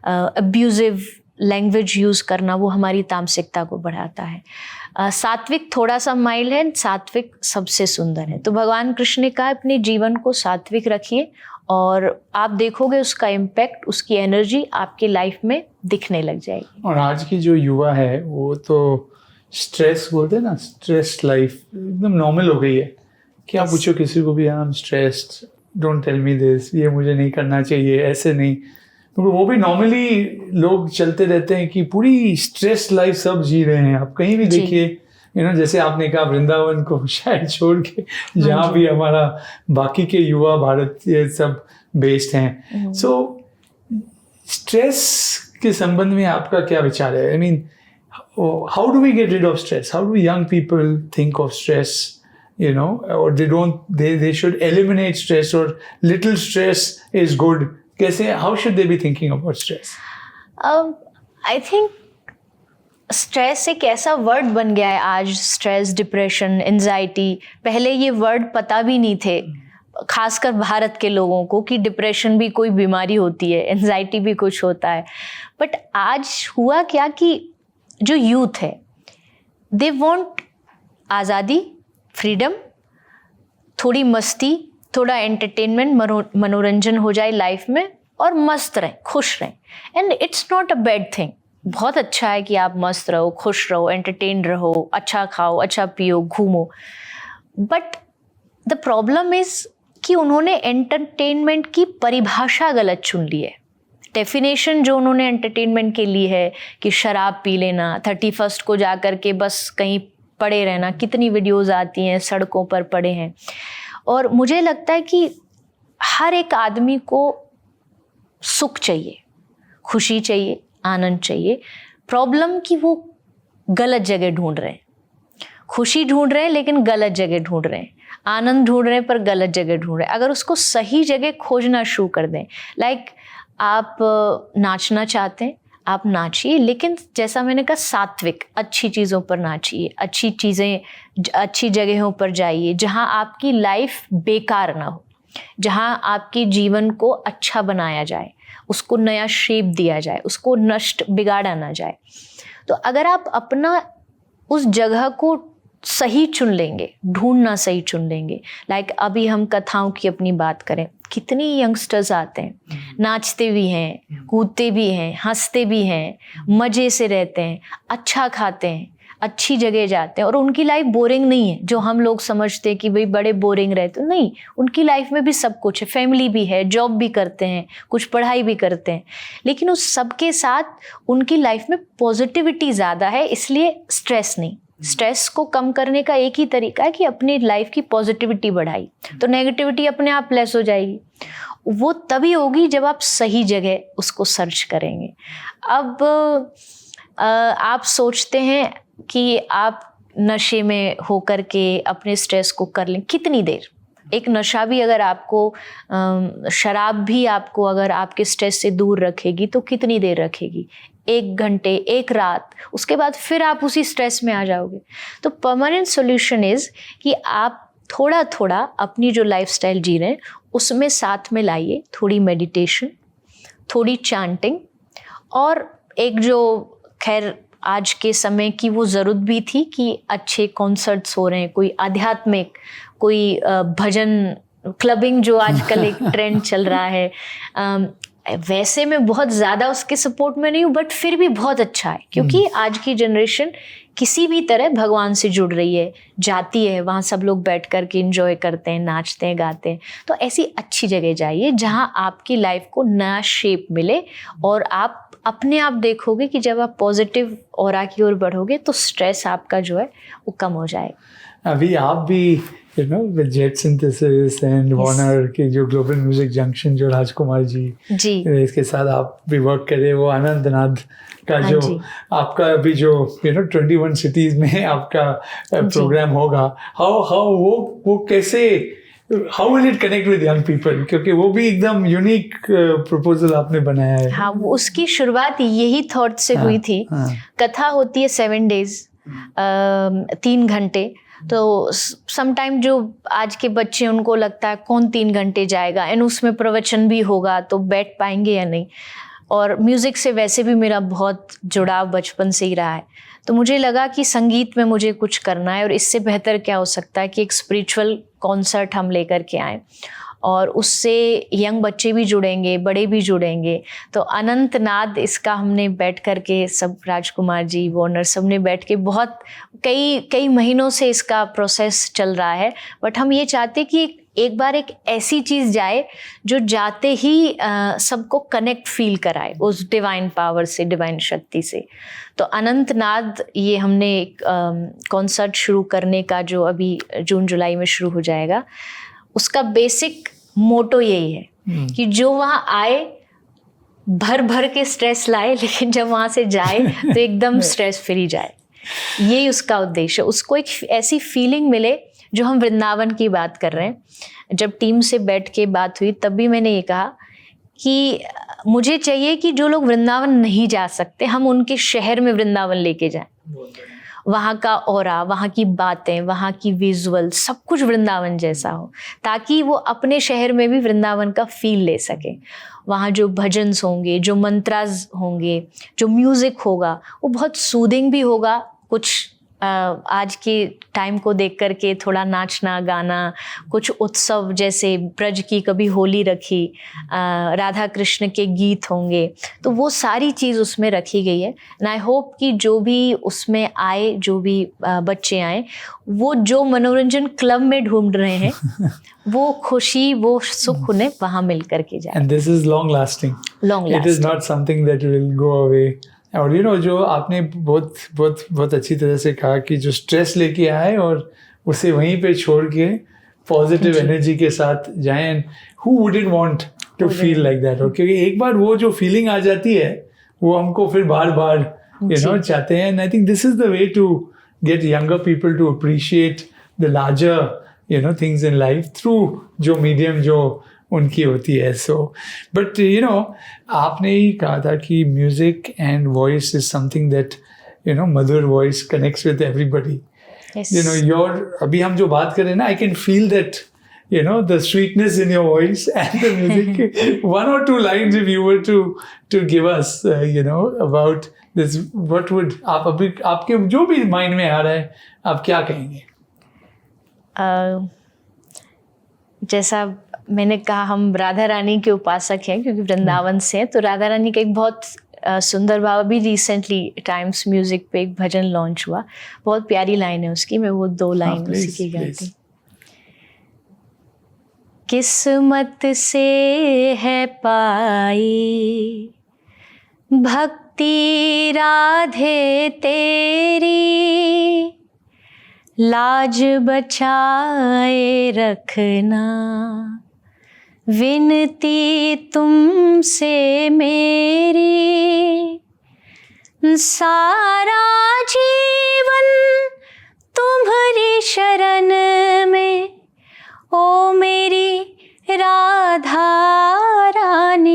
अब्यूजिव लैंग्वेज यूज़ करना वो हमारी तामसिकता को बढ़ाता है। सात्विक थोड़ा सा माइल्ड है, सात्विक सबसे सुंदर है। तो भगवान कृष्ण ने कहा अपने जीवन को सात्विक रखिए और आप देखोगे उसका इम्पैक्ट, उसकी एनर्जी आपकी लाइफ में दिखने लग जाएगी। और आज की जो युवा है वो तो स्ट्रेस बोलते हैं ना, स्ट्रेस लाइफ एकदम नॉर्मल हो गई है। क्या पूछो किसी को भी, I am stressed, don't tell me this, ये मुझे नहीं करना चाहिए, ऐसे नहीं। क्योंकि वो भी नॉर्मली लोग चलते रहते हैं कि पूरी स्ट्रेस लाइफ सब जी रहे हैं। आप कहीं भी देखिए, जैसे आपने कहा वृंदावन को शायद छोड़ के जहाँ भी हमारा बाकी के युवा भारत ये सब बेस्ड हैं। सो स्ट्रेस के संबंध में आपका क्या विचार है? I mean, how do we get rid of stress? How do young people think of stress, or they should eliminate stress, or little stress is good? कैसे, how should they be thinking about stress? I think stress एक ऐसा वर्ड बन गया है आज, स्ट्रेस, डिप्रेशन, एंजाइटी। पहले ये वर्ड पता भी नहीं थे, खासकर भारत के लोगों को, कि डिप्रेशन भी कोई बीमारी होती है, एंजाइटी भी कुछ होता है। बट आज हुआ क्या कि जो यूथ है, दे वांट आज़ादी, फ्रीडम, थोड़ी मस्ती, थोड़ा एंटरटेनमेंट, मनोरंजन हो जाए लाइफ में और मस्त रहें, खुश रहें। And it's not a bad thing. बहुत अच्छा है कि आप मस्त रहो, खुश रहो, एंटरटेन रहो, अच्छा खाओ, अच्छा पियो, घूमो। बट द प्रॉब्लम इज कि उन्होंने एंटरटेनमेंट की परिभाषा गलत चुन ली है। डेफिनेशन जो उन्होंने एंटरटेनमेंट के लिए है कि शराब पी लेना, 31st को जा कर के बस कहीं पड़े रहना, कितनी वीडियोज़ आती हैं, सड़कों पर पड़े हैं। और मुझे लगता है कि हर एक आदमी को सुख चाहिए, खुशी चाहिए, आनंद चाहिए। प्रॉब्लम कि वो गलत जगह ढूंढ रहे हैं। खुशी ढूंढ रहे हैं लेकिन गलत जगह ढूंढ रहे हैं, आनंद ढूंढ रहे हैं पर गलत जगह ढूंढ रहे हैं। अगर उसको सही जगह खोजना शुरू कर दें, लाइक आप नाचना चाहते हैं, आप नाचिए, लेकिन जैसा मैंने कहा सात्विक, अच्छी चीज़ों पर नाचिए, अच्छी चीज़ें, अच्छी जगहों पर जाइए जहाँ आपकी लाइफ बेकार ना हो, जहाँ आपके जीवन को अच्छा बनाया जाए, उसको नया शेप दिया जाए, उसको नष्ट बिगाड़ा ना जाए। तो अगर आप अपना उस जगह को सही चुन लेंगे, ढूंढना सही चुन लेंगे, लाइक अभी हम कथाओं की अपनी बात करें, कितनी यंगस्टर्स आते हैं, नाचते भी हैं, कूदते भी हैं, हंसते भी हैं, मज़े से रहते हैं, अच्छा खाते हैं, अच्छी जगह जाते हैं और उनकी लाइफ बोरिंग नहीं है, जो हम लोग समझते हैं कि भाई बड़े बोरिंग रहते, नहीं, उनकी लाइफ में भी सब कुछ है, फैमिली भी है, जॉब भी करते हैं, कुछ पढ़ाई भी करते हैं, लेकिन उस सब के साथ उनकी लाइफ में पॉजिटिविटी ज़्यादा है, इसलिए स्ट्रेस नहीं। स्ट्रेस को कम करने का एक ही तरीका है कि अपनी लाइफ की पॉजिटिविटी बढ़ाई, तो नेगेटिविटी अपने आप लेस हो जाएगी। वो तभी होगी जब आप सही जगह उसको सर्च करेंगे। अब आप सोचते हैं कि आप नशे में होकर के अपने स्ट्रेस को कर लें, कितनी देर? एक नशा भी अगर आपको, शराब भी आपको अगर आपके स्ट्रेस से दूर रखेगी तो कितनी देर रखेगी? 1 घंटे, 1 रात, उसके बाद फिर आप उसी स्ट्रेस में आ जाओगे। तो परमानेंट सॉल्यूशन इज़ कि आप थोड़ा थोड़ा अपनी जो लाइफस्टाइल जी रहे हैं उसमें साथ में लाइए थोड़ी मेडिटेशन, थोड़ी चैंटिंग, और एक जो खैर आज के समय की वो ज़रूरत भी थी कि अच्छे कॉन्सर्ट्स हो रहे हैं, कोई आध्यात्मिक, कोई भजन, क्लबिंग जो आजकल एक ट्रेंड चल रहा है। वैसे मैं बहुत ज़्यादा उसके सपोर्ट में नहीं हूँ, बट फिर भी बहुत अच्छा है, क्योंकि आज की जनरेशन किसी भी तरह भगवान से जुड़ रही है, जाती है, वहाँ सब लोग बैठ कर के इंजॉय करते हैं, नाचते हैं, गाते हैं। तो ऐसी अच्छी जगह जाइए जहाँ आपकी लाइफ को नया शेप मिले, और आप अपने आप देखोगे कि जब आप पॉजिटिव ऑरा की ओर बढ़ोगे तो स्ट्रेस आपका जो है वो कम हो जाएगा। अभी आप भी with Jet Synthesis and Warner के जो ग्लोबल म्यूजिक जंक्शन जो राजकुमार जी इसके साथ आप भी वर्क करे, वो आनंदनाद का जो आपका अभी जो 21 सिटीज में आपका प्रोग्राम होगा, हाउ वो कैसे, how will it connect with young people, क्योंकि वो भी एकदम यूनिक प्रपोजल आपने बनाया है। हाँ, उसकी शुरुआत यही थॉट से हुई थी। कथा होती है 7 days, 3 घंटे। तो समटाइम जो आज के बच्चे, उनको लगता है कौन 3 घंटे जाएगा, एंड उसमें प्रवचन भी होगा तो बैठ पाएंगे या नहीं। और म्यूज़िक से वैसे भी मेरा बहुत जुड़ाव बचपन से ही रहा है, तो मुझे लगा कि संगीत में मुझे कुछ करना है, और इससे बेहतर क्या हो सकता है कि एक स्पिरिचुअल कॉन्सर्ट हम लेकर के आएँ, और उससे यंग बच्चे भी जुड़ेंगे, बड़े भी जुड़ेंगे। तो अनंतनाद इसका हमने बैठ कर के सब, राजकुमार जी, वार्नर, सब ने बैठ के बहुत कई महीनों से इसका प्रोसेस चल रहा है। बट हम ये चाहते कि एक बार एक ऐसी चीज़ जाए जो जाते ही सबको कनेक्ट फील कराए उस डिवाइन पावर से, डिवाइन शक्ति से। तो अनंतनाद ये हमने एक कॉन्सर्ट शुरू करने का, जो अभी जून जुलाई में शुरू हो जाएगा, उसका बेसिक मोटो यही है कि जो वहाँ आए भर भर के स्ट्रेस लाए, लेकिन जब वहाँ से जाए तो एकदम स्ट्रेस फ्री जाए। यही उसका उद्देश्य है, उसको एक ऐसी फीलिंग मिले जो हम वृंदावन की बात कर रहे हैं। जब टीम से बैठ के बात हुई तब भी मैंने ये कहा कि मुझे चाहिए कि जो लोग वृंदावन नहीं जा सकते, हम उनके शहर में वृंदावन लेके जाएं। वहाँ का ऑरा, वहाँ की बातें, वहाँ की विजुअल, सब कुछ वृंदावन जैसा हो, ताकि वो अपने शहर में भी वृंदावन का फील ले सके। वहाँ जो भजन्स होंगे, जो मंत्राज होंगे, जो म्यूज़िक होगा, वो बहुत सूदिंग भी होगा। कुछ आज के टाइम को देख कर के थोड़ा नाचना गाना, कुछ उत्सव जैसे ब्रज की कभी होली रखी, राधा कृष्ण के गीत होंगे, तो वो सारी चीज़ उसमें रखी गई है। एंड आई होप कि जो भी उसमें आए, जो भी बच्चे आए, वो जो मनोरंजन क्लब में ढूंढ रहे हैं वो खुशी, वो सुख उन्हें वहाँ मिल कर के जाए। And this is long lasting, it is not something that will go away. और जो आपने बहुत अच्छी तरह से कहा कि जो स्ट्रेस लेके आए और उसे वहीं पे छोड़ के पॉजिटिव एनर्जी के साथ जाएं, and who wouldn't want to feel like that. और क्योंकि एक बार वो जो फीलिंग आ जाती है वो हमको फिर बार बार चाहते हैं। And I think this is the way to get younger people to appreciate the larger things in life through जो मीडियम जो उनकी होती है। सो बट आपने ही कहा था कि music and voice is something that Madhur voice connects with everybody. Your अभी हम जो बात कर रहे हैं ना, I can feel that the sweetness in your voice and the music. One or two lines if you were to give us about this, what would आप अभी आपके जो भी माइंड में आ रहा है आप क्या कहेंगे? जैसा मैंने कहा, हम राधा रानी के उपासक हैं क्योंकि वृंदावन से हैं, तो राधा रानी का एक बहुत सुंदर बाबा भी रिसेंटली टाइम्स म्यूजिक पे एक भजन लॉन्च हुआ, बहुत प्यारी लाइन है उसकी, मैं वो 2 लाइन उसी की गाती। किस्मत से है पाई भक्ति राधे तेरी, लाज बचाए रखना विनती तुमसे मेरी, सारा जीवन तुम्हारी शरण में, ओ मेरी राधा रानी,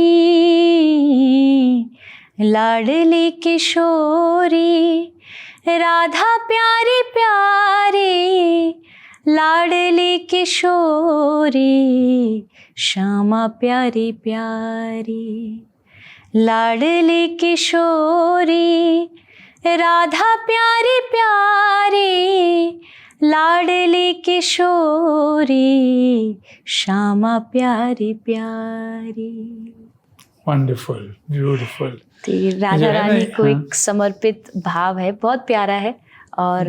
लाडली किशोरी राधा प्यारी प्यारी, लाडली किशोरी श्यामा प्यारी प्यारी, लाडली किशोरी राधा प्यारी प्यारी, लाडली किशोरी श्यामा प्यारी प्यारी। Wonderful, beautiful. तो ये राधा रानी को एक समर्पित भाव है, बहुत प्यारा है और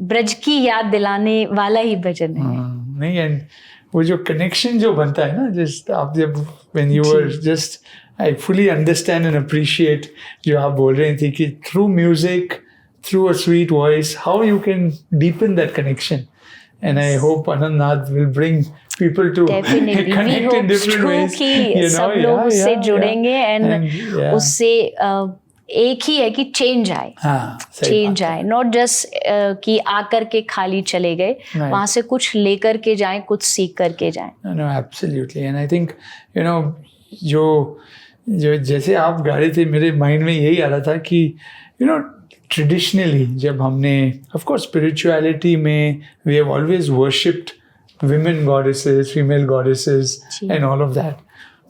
ब्रज की याद दिलाने वाला ही भजन है। नहीं, एंड वो जो कनेक्शन जो बनता है ना, जस्ट आप जब when you were just, I fully understand and appreciate जो आप बोल रही थी कि through music, through a sweet voice, how you can deepen that connection, and I hope Anand will bring people to connect in different ways, कि सब लोग उससे जुड़ेंगे एंड उससे एक ही है कि चेंज आए, चेंज आए, नॉट जस्ट कि आकर के खाली चले गए, वहां से कुछ लेकर के जाएं, कुछ सीख करके जाएं। No, absolutely, and I think जो जैसे आप गा रहे थे, मेरे माइंड में यही आ रहा था कि ट्रेडिशनली जब हमने, ऑफ कोर्स स्पिरिचुअलिटी में we have always worshipped women goddesses, female goddesses, and all of that.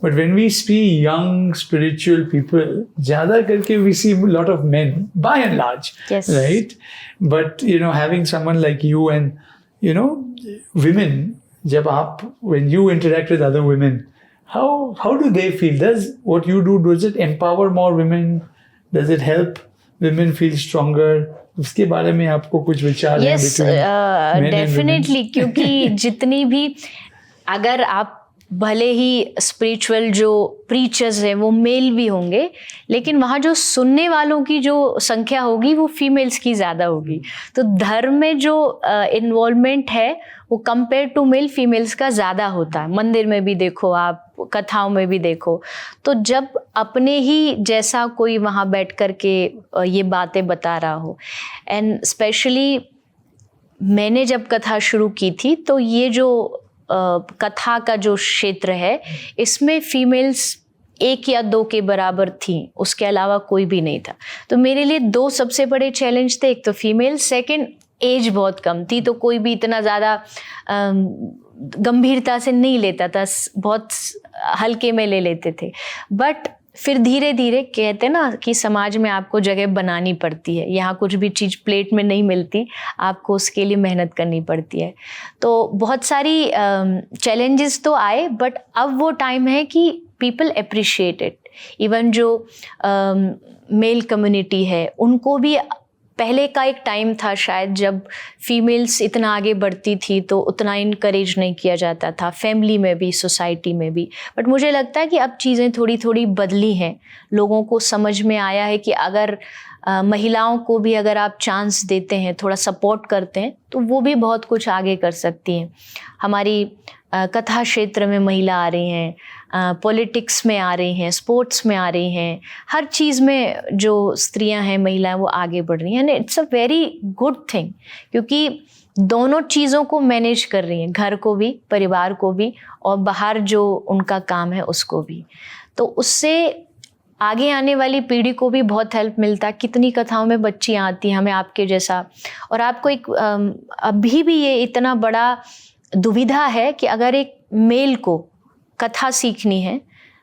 But when we see young spiritual people, ज़्यादा करके we see a lot of men, by and large, yes, right? But having someone like you and women, जब आप, when you interact with other women, how do they feel? Does what you do, does it empower more women? Does it help women feel stronger? उसके बारे में आपको कुछ विचार है? यस, डेफिनेटली, क्योंकि जितनी भी, अगर आप भले ही स्पिरिचुअल जो प्रीचर्स हैं वो मेल भी होंगे, लेकिन वहाँ जो सुनने वालों की जो संख्या होगी वो फीमेल्स की ज़्यादा होगी, तो धर्म में जो इन्वॉल्वमेंट है वो कंपेयर टू मेल फीमेल्स का ज़्यादा होता है। मंदिर में भी देखो आप, कथाओं में भी देखो, तो जब अपने ही जैसा कोई वहाँ बैठ कर के ये बातें बता रहा हो, एंड स्पेशली मैंने जब कथा शुरू की थी तो ये जो कथा का जो क्षेत्र है इसमें फीमेल्स 1 या 2 के बराबर थी, उसके अलावा कोई भी नहीं था। तो मेरे लिए 2 सबसे बड़े चैलेंज थे, एक तो फीमेल, सेकंड एज बहुत कम थी, तो कोई भी इतना ज़्यादा गंभीरता से नहीं लेता था, बहुत हल्के में ले लेते थे। बट फिर धीरे धीरे, कहते ना कि समाज में आपको जगह बनानी पड़ती है, यहाँ कुछ भी चीज़ प्लेट में नहीं मिलती, आपको उसके लिए मेहनत करनी पड़ती है। तो बहुत सारी चैलेंजेस तो आए, बट अब वो टाइम है कि पीपल अप्रिशिएट इट। इवन जो मेल कम्युनिटी है उनको भी, पहले का एक टाइम था शायद जब फीमेल्स इतना आगे बढ़ती थी तो उतना इनकरेज नहीं किया जाता था, फैमिली में भी, सोसाइटी में भी। बट मुझे लगता है कि अब चीज़ें थोड़ी थोड़ी बदली हैं, लोगों को समझ में आया है कि अगर महिलाओं को भी अगर आप चांस देते हैं, थोड़ा सपोर्ट करते हैं, तो वो भी बहुत कुछ आगे कर सकती हैं। हमारी कथा क्षेत्र में महिला आ रही हैं, पॉलिटिक्स में आ रही हैं, स्पोर्ट्स में आ रही हैं, हर चीज़ में जो स्त्रियां हैं, महिलाएं, वो आगे बढ़ रही हैं। And it's a very good thing, क्योंकि दोनों चीज़ों को मैनेज कर रही हैं, घर को भी, परिवार को भी, और बाहर जो उनका काम है उसको भी। तो उससे आगे आने वाली पीढ़ी को भी बहुत हेल्प मिलता है। कितनी कथाओं में बच्चियाँ आती हैं हमें आपके जैसा, और आपको एक अभी भी ये इतना बड़ा दुविधा है कि अगर एक मेल को कथा सीखनी है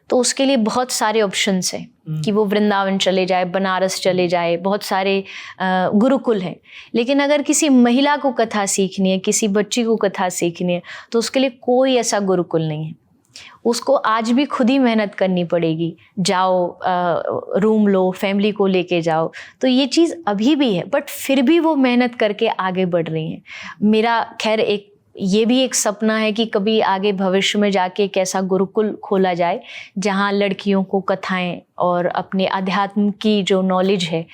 तो उसके लिए बहुत सारे ऑप्शंस हैं कि वो वृंदावन चले जाए, बनारस चले जाए, बहुत सारे गुरुकुल हैं। लेकिन अगर किसी महिला को कथा सीखनी है, किसी बच्ची को कथा सीखनी है, तो उसके लिए कोई ऐसा गुरुकुल नहीं है। उसको आज भी खुद ही मेहनत करनी पड़ेगी, जाओ रूम लो, फैमिली को लेके जाओ, तो ये चीज़ अभी भी है, बट फिर भी वो मेहनत करके आगे बढ़ रही हैं। मेरा खैर ये भी एक सपना है कि कभी आगे भविष्य में जाके एक ऐसा गुरुकुल खोला जाए जहाँ लड़कियों को कथाएं और अपने अध्यात्म की जो नॉलेज है,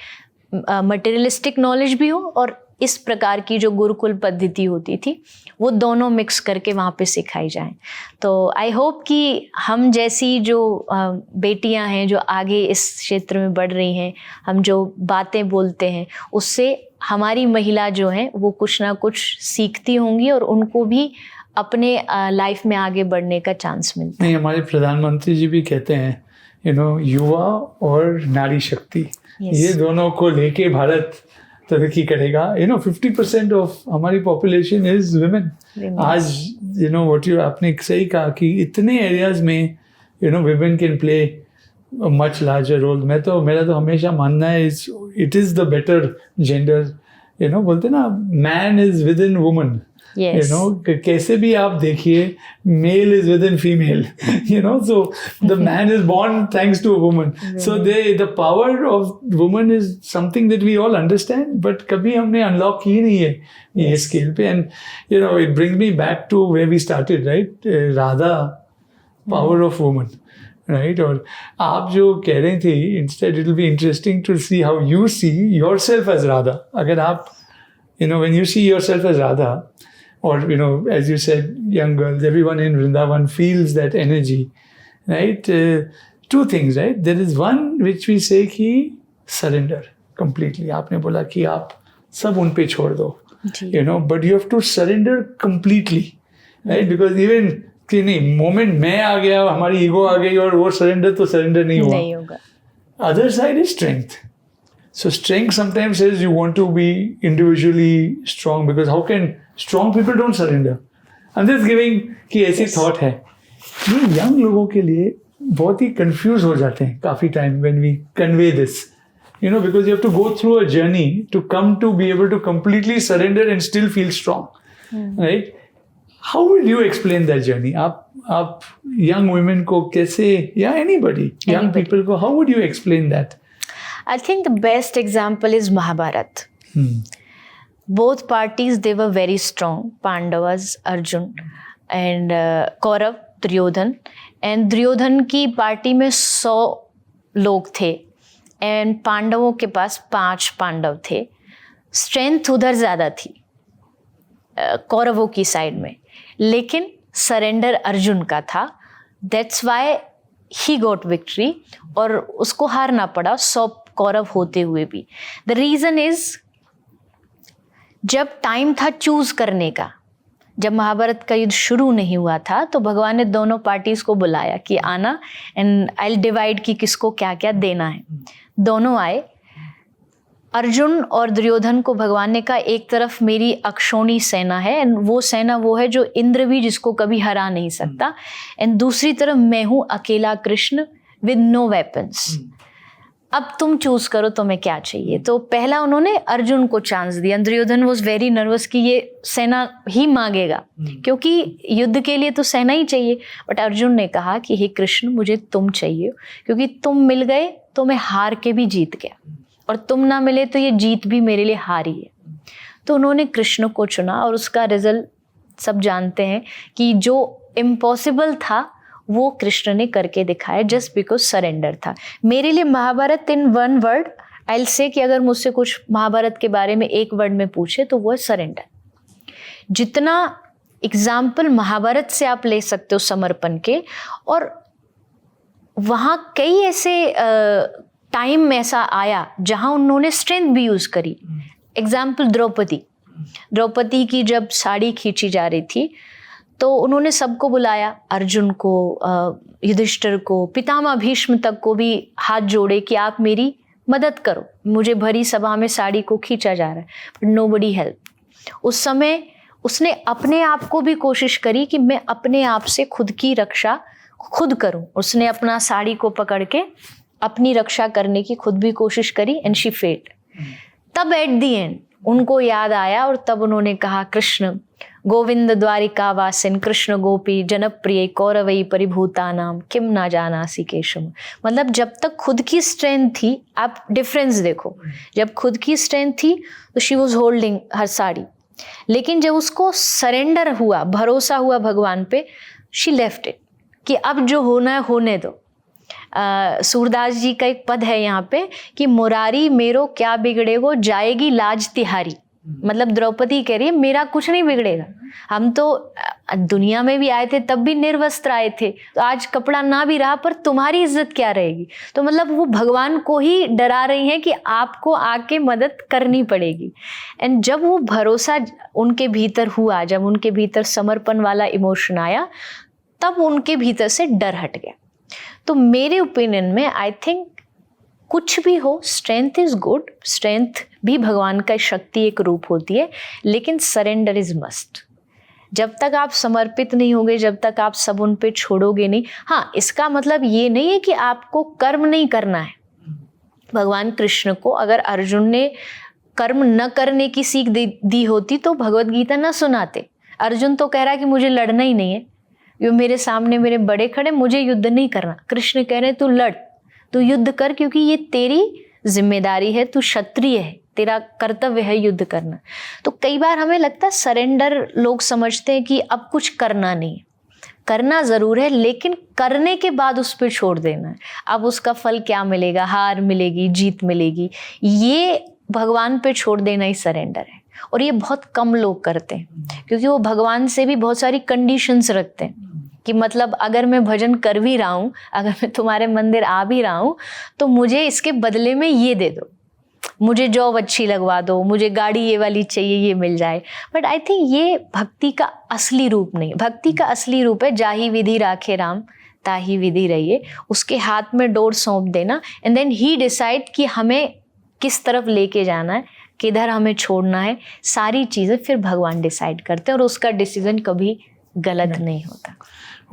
मटेरियलिस्टिक नॉलेज भी हो और इस प्रकार की जो गुरुकुल पद्धति होती थी वो दोनों मिक्स करके वहाँ पे सिखाई जाएं। तो आई होप कि हम जैसी जो बेटियां हैं जो आगे इस क्षेत्र में बढ़ रही हैं, हम जो बातें बोलते हैं उससे हमारी महिला जो हैं वो कुछ ना कुछ सीखती होंगी और उनको भी अपने लाइफ में आगे बढ़ने का चांस मिलता है। नहीं, हमारे प्रधानमंत्री जी भी कहते हैं युवा और नारी शक्ति, ये दोनों को लेके भारत तरक्की करेगा। 50% ऑफ हमारी पॉपुलेशन इज वुमेन। आज आपने सही कहा कि इतने एरियाज में women can play much larger role. मेरा तो हमेशा मानना है it is the better gender. बोलते ना, man is within woman. Yes. कैसे भी आप देखिए, male is within female, so the man is born thanks to a woman. So the power of woman is something that we all understand, but कभी हमने unlock की नहीं है ये scale पे। And it brings me back to where we started, right? Radha, power of woman, right? और आप जो कह रहे थे, instead it will be interesting to see how you see yourself as Radha. अगर आप when you see yourself as Radha, or as you said, young girls, everyone in Vrindavan feels that energy, right? Two things, right? There is one which we say कि surrender completely. आपने बोला कि आप सब उन पे छोड़ दो, but you have to surrender completely, right? Because even कि नहीं, moment मैं आ गया, हमारी ego आ गई और वो surrender नहीं होगा। Other side is strength. So strength sometimes says you want to be individually strong, because how can strong people don't surrender? I'm just giving कि ऐसी thought है। ये young लोगों के लिए बहुत ही confused हो जाते हैं काफ़ी time when we convey this, because you have to go through a journey to come to be able to completely surrender and still feel strong, right? How will you explain that journey? आप young women को कैसे, या anybody, young people को, how would you explain that? I think the best example is Mahabharata. Both parties, they were very strong. Pandavas, Arjun, and Kaurav, Duryodhan. And Duryodhan की पार्टी में 100 लोग थे, and पांडवों के पास 5 पांडव थे. स्ट्रेंथ उधर ज़्यादा थी कौरवों की साइड में, लेकिन सरेंडर अर्जुन का था. That's why he got victory, और उसको हारना पड़ा 100 कौरव होते हुए भी. द रीज़न इज, जब टाइम था चूज करने का, जब महाभारत का युद्ध शुरू नहीं हुआ था, तो भगवान ने दोनों पार्टीज को बुलाया कि आना, एंड आई विल डिवाइड कि किसको क्या क्या देना है. दोनों आए. अर्जुन और दुर्योधन को भगवान ने कहा, एक तरफ मेरी अक्षौणी सेना है, एंड वो सेना वो है जो इंद्र भी जिसको कभी हरा नहीं सकता, एंड दूसरी तरफ मैं हूँ अकेला कृष्ण विद नो वेपन्स. अब तुम चूज करो तुम्हें क्या चाहिए. तो पहला उन्होंने अर्जुन को चांस दिया. दुर्योधन वॉज वेरी नर्वस कि ये सेना ही मांगेगा, क्योंकि युद्ध के लिए तो सेना ही चाहिए. बट अर्जुन ने कहा कि हे कृष्ण, मुझे तुम चाहिए, क्योंकि तुम मिल गए तो मैं हार के भी जीत गया, और तुम ना मिले तो ये जीत भी मेरे लिए हारी है. तो उन्होंने कृष्ण को चुना, और उसका रिजल्ट सब जानते हैं कि जो इम्पॉसिबल था वो कृष्ण ने करके दिखाया, जस्ट बिकॉज सरेंडर था. मेरे लिए Mahabharat in one word I will say, कि अगर मुझसे कुछ महाभारत के बारे में एक वर्ड में पूछे तो वो है सरेंडर. जितना एग्जाम्पल महाभारत से आप ले सकते हो समर्पण के, और वहाँ कई ऐसे टाइम ऐसा आया जहाँ उन्होंने स्ट्रेंथ भी यूज़ करी. एग्जाम्पल द्रौपदी की जब साड़ी खींची जा रही थी, तो उन्होंने सबको बुलाया, अर्जुन को, युधिष्ठिर को, पितामह भीष्म तक को भी हाथ जोड़े कि आप मेरी मदद करो, मुझे भरी सभा में साड़ी को खींचा जा रहा है. But nobody help. उस समय उसने अपने आप को भी कोशिश करी कि मैं अपने आप से खुद की रक्षा खुद करूं. उसने अपना साड़ी को पकड़ के अपनी रक्षा करने की खुद भी कोशिश करी, एंड शी फेल्ड. तब एट द एंड उनको याद आया, और तब उन्होंने कहा, कृष्ण गोविंद द्वारिका वासिन कृष्ण गोपी जनप्रिय कौरवई परिभूता नाम किम ना जानासी केशम। मतलब जब तक खुद की स्ट्रेंथ थी, आप डिफरेंस देखो, जब खुद की स्ट्रेंथ थी तो शी वॉज होल्डिंग हर साड़ी, लेकिन जब उसको सरेंडर हुआ, भरोसा हुआ भगवान पे, शी लेफ्ट इट कि अब जो होना है होने दो। सूरदास जी का एक पद है यहाँ पे कि मुरारी मेरो क्या बिगड़ेगो जाएगी लाज तिहारी। मतलब द्रौपदी कह रही है मेरा कुछ नहीं बिगड़ेगा, हम तो दुनिया में भी आए थे तब भी निर्वस्त्र आए थे, तो आज कपड़ा ना भी रहा पर तुम्हारी इज्जत क्या रहेगी। तो मतलब वो भगवान को ही डरा रही हैं कि आपको आके मदद करनी पड़ेगी। एंड जब वो भरोसा उनके भीतर हुआ, जब उनके भीतर समर्पण वाला इमोशन आया, तब उनके भीतर से डर हट गया। तो मेरे ओपिनियन में आई थिंक कुछ भी हो, स्ट्रेंथ इज गुड, स्ट्रेंथ भी भगवान का शक्ति एक रूप होती है, लेकिन सरेंडर इज मस्ट। जब तक आप समर्पित नहीं होगे, जब तक आप सब उन पे छोड़ोगे नहीं। हाँ, इसका मतलब ये नहीं है कि आपको कर्म नहीं करना है। भगवान कृष्ण को अगर अर्जुन ने कर्म न करने की सीख दी होती तो भगवत गीता न सुनाते। अर्जुन तो कह रहा है कि मुझे लड़ना ही नहीं है, यो मेरे सामने मेरे बड़े खड़े, मुझे युद्ध नहीं करना। कृष्ण कह रहे तू लड़, तू युद्ध कर, क्योंकि ये तेरी जिम्मेदारी है, तू क्षत्रिय है, तेरा कर्तव्य है युद्ध करना। तो कई बार हमें लगता है सरेंडर लोग समझते हैं कि अब कुछ करना नहीं, करना जरूर है, लेकिन करने के बाद उस पर छोड़ देना है। अब उसका फल क्या मिलेगा, हार मिलेगी, जीत मिलेगी, ये भगवान पे छोड़ देना ही सरेंडर है। और ये बहुत कम लोग करते हैं, क्योंकि वो भगवान से भी बहुत सारी कंडीशंस रखते हैं कि मतलब अगर मैं भजन कर भी रहा हूँ, अगर मैं तुम्हारे मंदिर आ भी रहा हूँ, तो मुझे इसके बदले में ये दे दो, मुझे जॉब अच्छी लगवा दो, मुझे गाड़ी ये वाली चाहिए, ये मिल जाए। बट आई थिंक ये भक्ति का असली रूप नहीं। भक्ति का असली रूप है जाहि विधि राखे राम ताहि विधि रहिए। उसके हाथ में डोर सौंप देना, एंड देन ही डिसाइड कि हमें किस तरफ लेके जाना है, किधर हमें छोड़ना है। सारी चीज़ें फिर भगवान डिसाइड करते हैं, और उसका डिसीजन कभी गलत नहीं होता।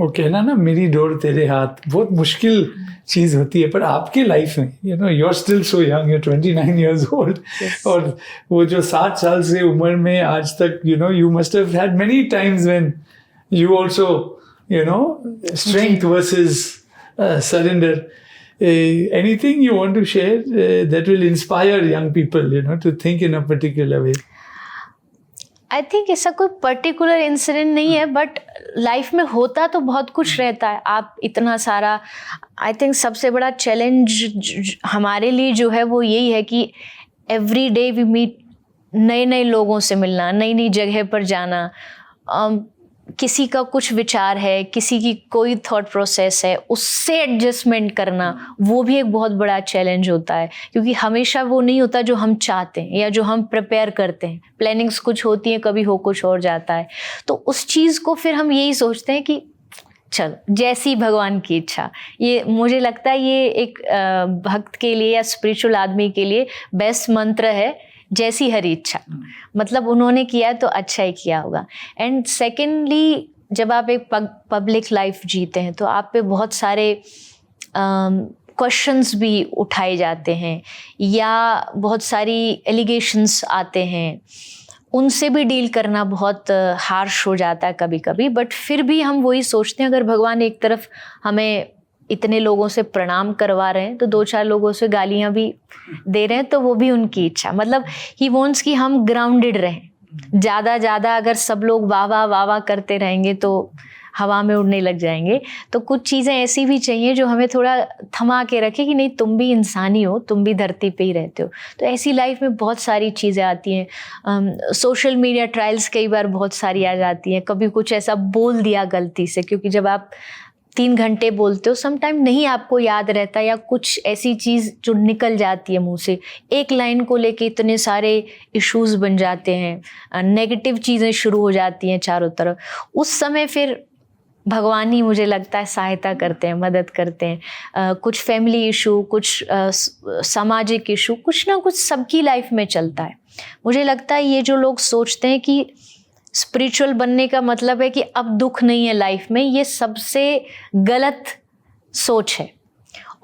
वो कहना ना मेरी डोर तेरे हाथ, बहुत मुश्किल चीज़ होती है, पर आपके लाइफ में you are still so young, you 29 years old, और वो जो 7 साल से उम्र में आज तक you must have had many times when you also strength versus surrender. Anything you want to share that will inspire young people to think in a particular way? I think ऐसा कोई पर्टिकुलर इंसिडेंट नहीं है, बट लाइफ में होता तो बहुत कुछ रहता है। आप इतना सारा, आई थिंक सबसे बड़ा चैलेंज हमारे लिए जो है वो यही है कि एवरी डे वी मीट नए नए लोगों से मिलना, नई नई जगह पर जाना। किसी का कुछ विचार है, किसी की कोई थॉट प्रोसेस है, उससे एडजस्टमेंट करना, वो भी एक बहुत बड़ा चैलेंज होता है, क्योंकि हमेशा वो नहीं होता जो हम चाहते हैं या जो हम प्रिपेयर करते हैं। प्लानिंग्स कुछ होती हैं, कभी हो कुछ और जाता है। तो उस चीज़ को फिर हम यही सोचते हैं कि चलो जैसी भगवान की इच्छा। ये मुझे लगता है ये एक भक्त के लिए या स्पिरिचुअल आदमी के लिए बेस्ट मंत्र है, जैसी हरी इच्छा। मतलब उन्होंने किया तो अच्छा ही किया होगा। एंड सेकेंडली, जब आप एक पब्लिक लाइफ जीते हैं तो आप पे बहुत सारे क्वेश्चंस भी उठाए जाते हैं, या बहुत सारी एलिगेशंस आते हैं, उनसे भी डील करना बहुत हार्श हो जाता है कभी कभी। बट फिर भी हम वही सोचते हैं, अगर भगवान एक तरफ हमें इतने लोगों से प्रणाम करवा रहे हैं तो 2-4 लोगों से गालियां भी दे रहे हैं, तो वो भी उनकी इच्छा। मतलब ही वॉन्ट्स कि हम ग्राउंडेड रहें। ज़्यादा अगर सब लोग वाह वाह करते रहेंगे तो हवा में उड़ने लग जाएंगे। तो कुछ चीज़ें ऐसी भी चाहिए जो हमें थोड़ा थमा के रखे कि नहीं, तुम भी इंसान ही हो, तुम भी धरती पे ही रहते हो। तो ऐसी लाइफ में बहुत सारी चीज़ें आती हैं। सोशल मीडिया ट्रायल्स कई बार बहुत सारी आ जाती हैं। कभी कुछ ऐसा बोल दिया गलती से, क्योंकि जब आप 3 घंटे बोलते हो, समटाइम नहीं आपको याद रहता, या कुछ ऐसी चीज़ जो निकल जाती है मुंह से, एक लाइन को लेके इतने सारे इश्यूज बन जाते हैं, नेगेटिव चीज़ें शुरू हो जाती हैं चारों तरफ। उस समय फिर भगवान ही मुझे लगता है सहायता करते हैं, मदद करते हैं। कुछ फैमिली इशू, कुछ सामाजिक इशू, कुछ ना कुछ सबकी लाइफ में चलता है। मुझे लगता है ये जो लोग सोचते हैं कि स्पिरिचुअल बनने का मतलब है कि अब दुख नहीं है लाइफ में, ये सबसे गलत सोच है।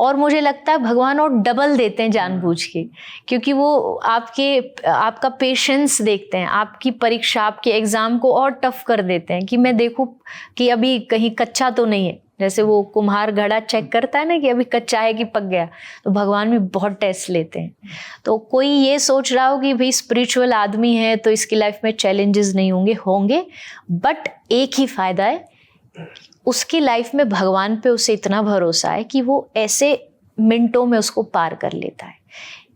और मुझे लगता है भगवान और डबल देते हैं जानबूझ के, क्योंकि वो आपका पेशेंस देखते हैं, आपकी परीक्षा, आपके एग्ज़ाम को और टफ कर देते हैं कि मैं देखूं कि अभी कहीं कच्चा तो नहीं है। जैसे वो कुम्हार घड़ा चेक करता है ना कि अभी कच्चा है कि पक गया, तो भगवान भी बहुत टेस्ट लेते हैं। तो कोई ये सोच रहा हो कि भाई स्पिरिचुअल आदमी है तो इसकी लाइफ में चैलेंजेस नहीं होंगे, बट एक ही फ़ायदा है, उसकी लाइफ में भगवान पे उसे इतना भरोसा है कि वो ऐसे मिनटों में उसको पार कर लेता है।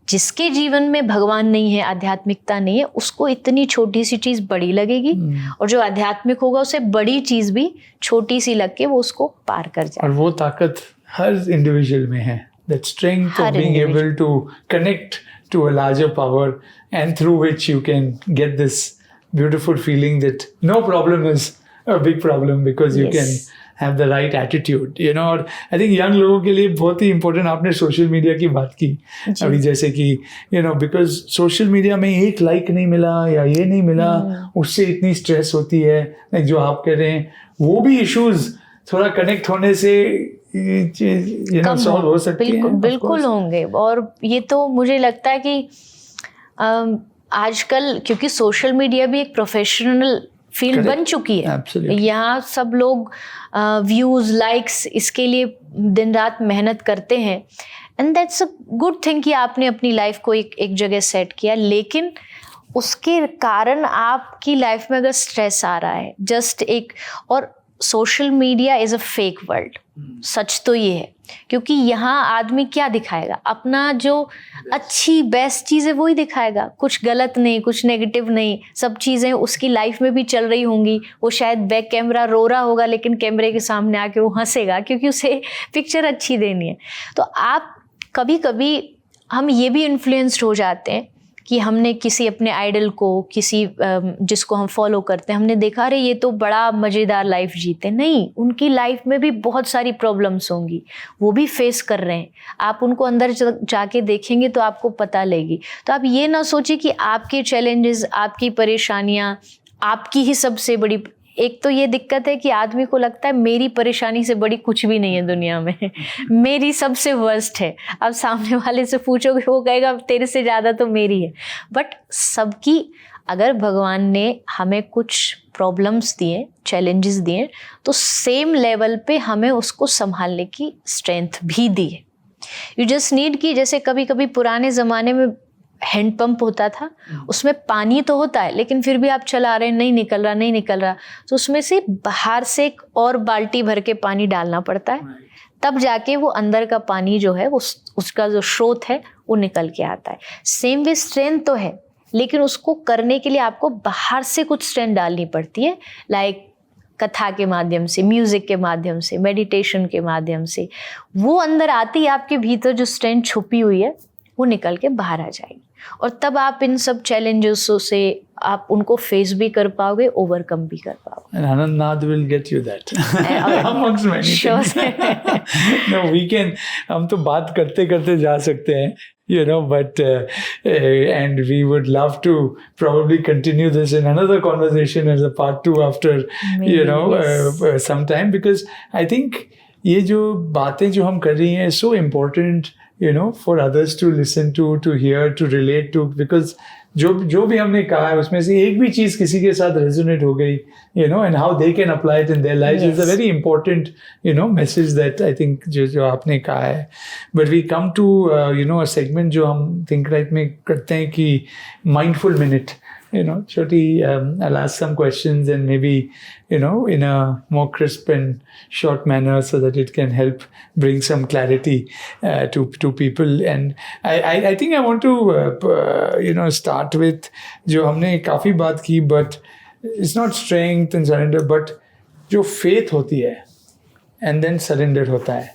जिसके जीवन में भगवान नहीं है, आध्यात्मिकता नहीं है, उसको इतनी छोटी सी चीज़ बड़ी लगेगी, और जो आध्यात्मिक होगा उसे बड़ी चीज़ भी छोटी सी लग के वो उसको पार कर जाए। और वो ताकत हर इंडिविजुअल में है, that strength of being able to connect to a larger power, and through which you can get this beautiful feeling that no problem is a big problem because you can have the right attitude, you know. और I think young लोगों के लिए बहुत ही important, आपने सोशल मीडिया की बात की अभी, जैसे कि you know, because social media में एक लाइक नहीं मिला या ये नहीं मिला, उससे इतनी स्ट्रेस होती है, like जो आप कह रहे हैं, वो भी इश्यूज थोड़ा कनेक्ट होने से you know सॉल्व हो सकती हैं। बिल्कुल होंगे। और ये तो मुझे लगता है कि आजकल क्योंकि सोशल मीडिया भी एक प्रोफेशनल फील्ड बन चुकी है, यहाँ सब लोग व्यूज, लाइक्स, इसके लिए दिन रात मेहनत करते हैं, and that's a good thing कि आपने अपनी लाइफ को एक जगह सेट किया। लेकिन उसके कारण आपकी लाइफ में अगर स्ट्रेस आ रहा है, जस्ट एक, और social media is a fake world, सच तो ये है, क्योंकि यहाँ आदमी क्या दिखाएगा, अपना जो अच्छी बेस्ट चीज़ है वही दिखाएगा, कुछ गलत नहीं, कुछ नेगेटिव नहीं, सब चीज़ें उसकी लाइफ में भी चल रही होंगी। वो शायद बैक कैमरा रो रहा होगा, लेकिन कैमरे के सामने आके वो हंसेगा, क्योंकि उसे पिक्चर अच्छी देनी है। तो आप कभी कभी हम ये भी इन्फ्लुएंस्ड हो जाते हैं कि हमने किसी अपने आइडल को, किसी जिसको हम फॉलो करते हैं, हमने देखा अरे ये तो बड़ा मज़ेदार लाइफ जीते, नहीं, उनकी लाइफ में भी बहुत सारी प्रॉब्लम्स होंगी, वो भी फेस कर रहे हैं। आप उनको अंदर जाके देखेंगे तो आपको पता लगेगी। तो आप ये ना सोचिए कि आपके चैलेंजेस, आपकी परेशानियाँ आपकी ही सबसे बड़ी। एक तो ये दिक्कत है कि आदमी को लगता है मेरी परेशानी से बड़ी कुछ भी नहीं है दुनिया में, मेरी सबसे वर्स्ट है। अब सामने वाले से पूछोगे, वो कहेगा तेरे से ज़्यादा तो मेरी है। बट सबकी, अगर भगवान ने हमें कुछ प्रॉब्लम्स दिए, चैलेंजेस दिए, तो सेम लेवल पे हमें उसको संभालने की स्ट्रेंथ भी दी है। यू जस्ट नीड कि जैसे कभी कभी पुराने ज़माने में हैंड पंप होता था, उसमें पानी तो होता है लेकिन फिर भी आप चला रहे हैं, नहीं निकल रहा, तो उसमें से बाहर से एक और बाल्टी भर के पानी डालना पड़ता है, तब जाके वो अंदर का पानी जो है वो उसका जो स्रोत है वो निकल के आता है। सेम वे स्ट्रेंथ तो है, लेकिन उसको करने के लिए आपको बाहर से कुछ स्ट्रेंथ डालनी पड़ती है, लाइक कथा के माध्यम से, म्यूजिक के माध्यम से, मेडिटेशन के माध्यम से। वो अंदर आती है, आपके भीतर जो स्ट्रेंथ छुपी हुई है वो निकल के बाहर आ जाएगी, और तब आप इन सब चैलेंजेसों से आप उनको फेस भी कर पाओगे, ओवरकम भी कर पाओगे। And Anandnath will get you that amongst many things. No, we can, हम तो बात करते करते जा सकते हैं, you know, but and we would love to probably continue this in another conversation as a part 2 after maybe, you know, yes. Sometime, because I think ये जो बातें जो हम कर रही हैं so important, you know, for others to listen to hear, to relate to, because जो भी हमने कहा है उसमें से एक भी चीज़ किसी के साथ resonate हो गई, you know, and how they can apply it in their lives, yes. is a very important, you know, message that I think जो आपने कहा है. But we come to you know, a segment जो हम Think Right में करते हैं कि mindful minute. You know, Shruti, I'll ask some questions and maybe, you know, in a more crisp and short manner so that it can help bring some clarity to people. And I think I want to, you know, start with जो हमने काफ़ी बात की, but it's not strength and surrender, but जो faith होती है and then surrender होता है.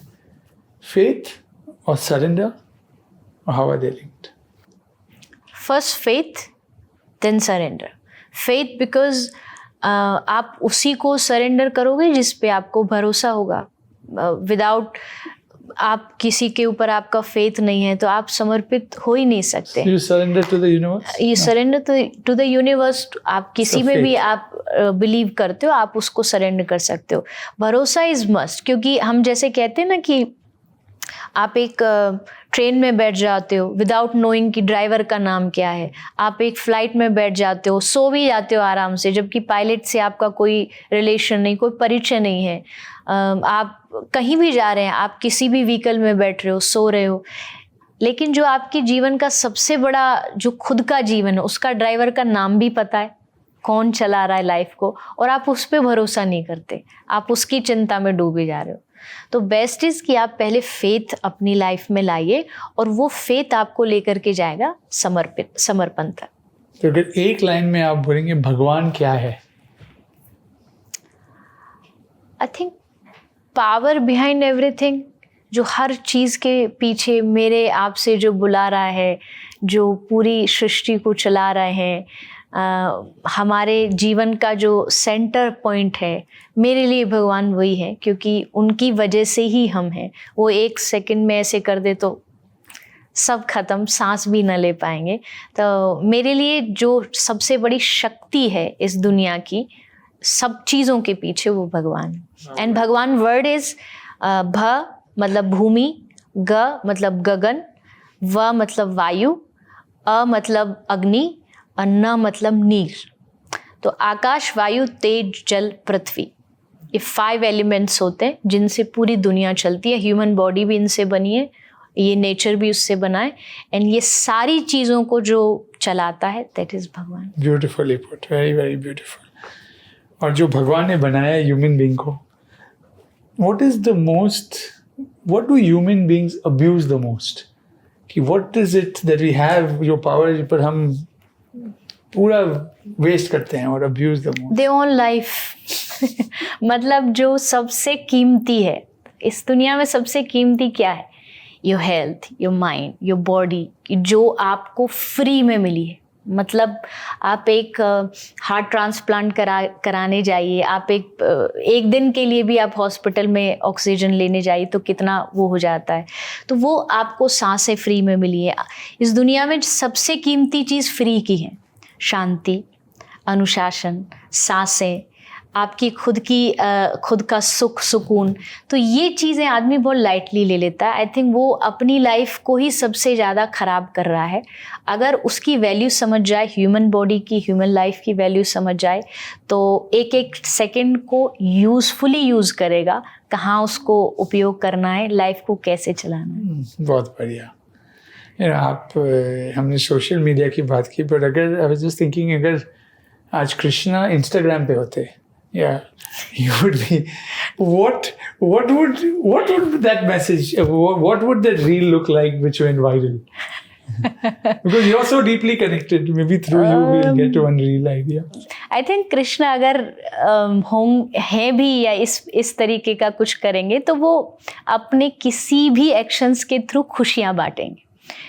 Faith or surrender, or how are they linked? First faith, then surrender. Faith because आप उसी को सरेंडर करोगे जिस पे आपको भरोसा होगा। विदाउट आप किसी के ऊपर आपका फेथ नहीं है तो आप समर्पित हो ही नहीं सकते। You surrender to the universe? You surrender to the universe. आप किसी में भी आप बिलीव करते हो, आप उसको सरेंडर कर सकते हो। भरोसा इज मस्ट, क्योंकि हम जैसे कहते हैं ना कि आप एक ट्रेन में बैठ जाते हो विदाउट नोइंग कि ड्राइवर का नाम क्या है, आप एक फ्लाइट में बैठ जाते हो, सो भी जाते हो आराम से, जबकि पायलट से आपका कोई रिलेशन नहीं, कोई परिचय नहीं है। आप कहीं भी जा रहे हैं, आप किसी भी व्हीकल में बैठ रहे हो, सो रहे हो, लेकिन जो आपके जीवन का सबसे बड़ा जो खुद का जीवन है उसका ड्राइवर का नाम भी पता है, कौन चला रहा है लाइफ को, और आप उस पर भरोसा नहीं करते, आप उसकी चिंता में डूबे जा रहे हो। तो बेस्ट इज़ कि आप पहले फेथ अपनी लाइफ में लाइए और वो फेथ आपको लेकर के जाएगा समर्पण तक। तो अगर एक लाइन में आप बोलेंगे भगवान क्या है? I think power behind everything, जो हर चीज़ के पीछे मेरे आपसे जो बुला रहा है, जो पूरी सृष्टि को चला रहे हैं, हमारे जीवन का जो सेंटर पॉइंट है, मेरे लिए भगवान वही है, क्योंकि उनकी वजह से ही हम हैं। वो एक सेकंड में ऐसे कर दे तो सब खत्म, सांस भी न ले पाएंगे। तो मेरे लिए जो सबसे बड़ी शक्ति है इस दुनिया की, सब चीज़ों के पीछे, वो भगवान है। एंड भगवान वर्ड इज़ भ मतलब भूमि, ग मतलब गगन, व मतलब वायु, अ मतलब अग्नि, अन्ना मतलब नीर। तो आकाश, वायु, तेज, जल, पृथ्वी, ये 5 एलिमेंट्स होते हैं जिनसे पूरी दुनिया चलती है। ह्यूमन बॉडी भी इनसे बनी है, ये नेचर भी उससे बना है, एंड ये सारी चीज़ों को जो चलाता है दैट इज़ भगवान। Beautifully put, very very beautiful. और जो भगवान ने बनाया ह्यूमन बीइंग को, what do human beings abuse the most? कि what is it that we have, जो पावर पर हम पूरा वेस्ट करते हैं और abuse the most? Their own life मतलब जो सबसे कीमती है इस दुनिया में, सबसे कीमती क्या है? Your health, your mind, your body, जो आपको फ्री में मिली है। मतलब आप एक हार्ट ट्रांसप्लांट कराने जाइए, आप एक दिन के लिए भी आप हॉस्पिटल में ऑक्सीजन लेने जाइए तो कितना वो हो जाता है। तो वो आपको सांसें फ्री में मिली है। इस दुनिया में सबसे कीमती चीज़ फ्री की है, शांति, अनुशासन, सांसें, आपकी खुद का सुख सुकून। तो ये चीज़ें आदमी बहुत लाइटली ले लेता है। आई थिंक वो अपनी लाइफ को ही सबसे ज़्यादा ख़राब कर रहा है। अगर उसकी वैल्यू समझ जाए, ह्यूमन बॉडी की, ह्यूमन लाइफ की वैल्यू समझ जाए, तो एक एक सेकंड को यूज़फुली यूज़ करेगा, कहाँ उसको उपयोग करना है, लाइफ को कैसे चलाना है। बहुत बढ़िया। हमने सोशल मीडिया की बात की, पर अगर आई वाज जस्ट थिंकिंग, अगर आज कृष्णा इंस्टाग्राम पे होते, yeah, you would be, what would that message, what would that reel look like which went viral? Because you're so deeply connected, maybe through you we'll get one real idea. I think Krishna अगर हैं भी या इस तरीके का कुछ करेंगे, तो वो अपने किसी भी एक्शंस के थ्रू खुशियाँ बांटेंगे।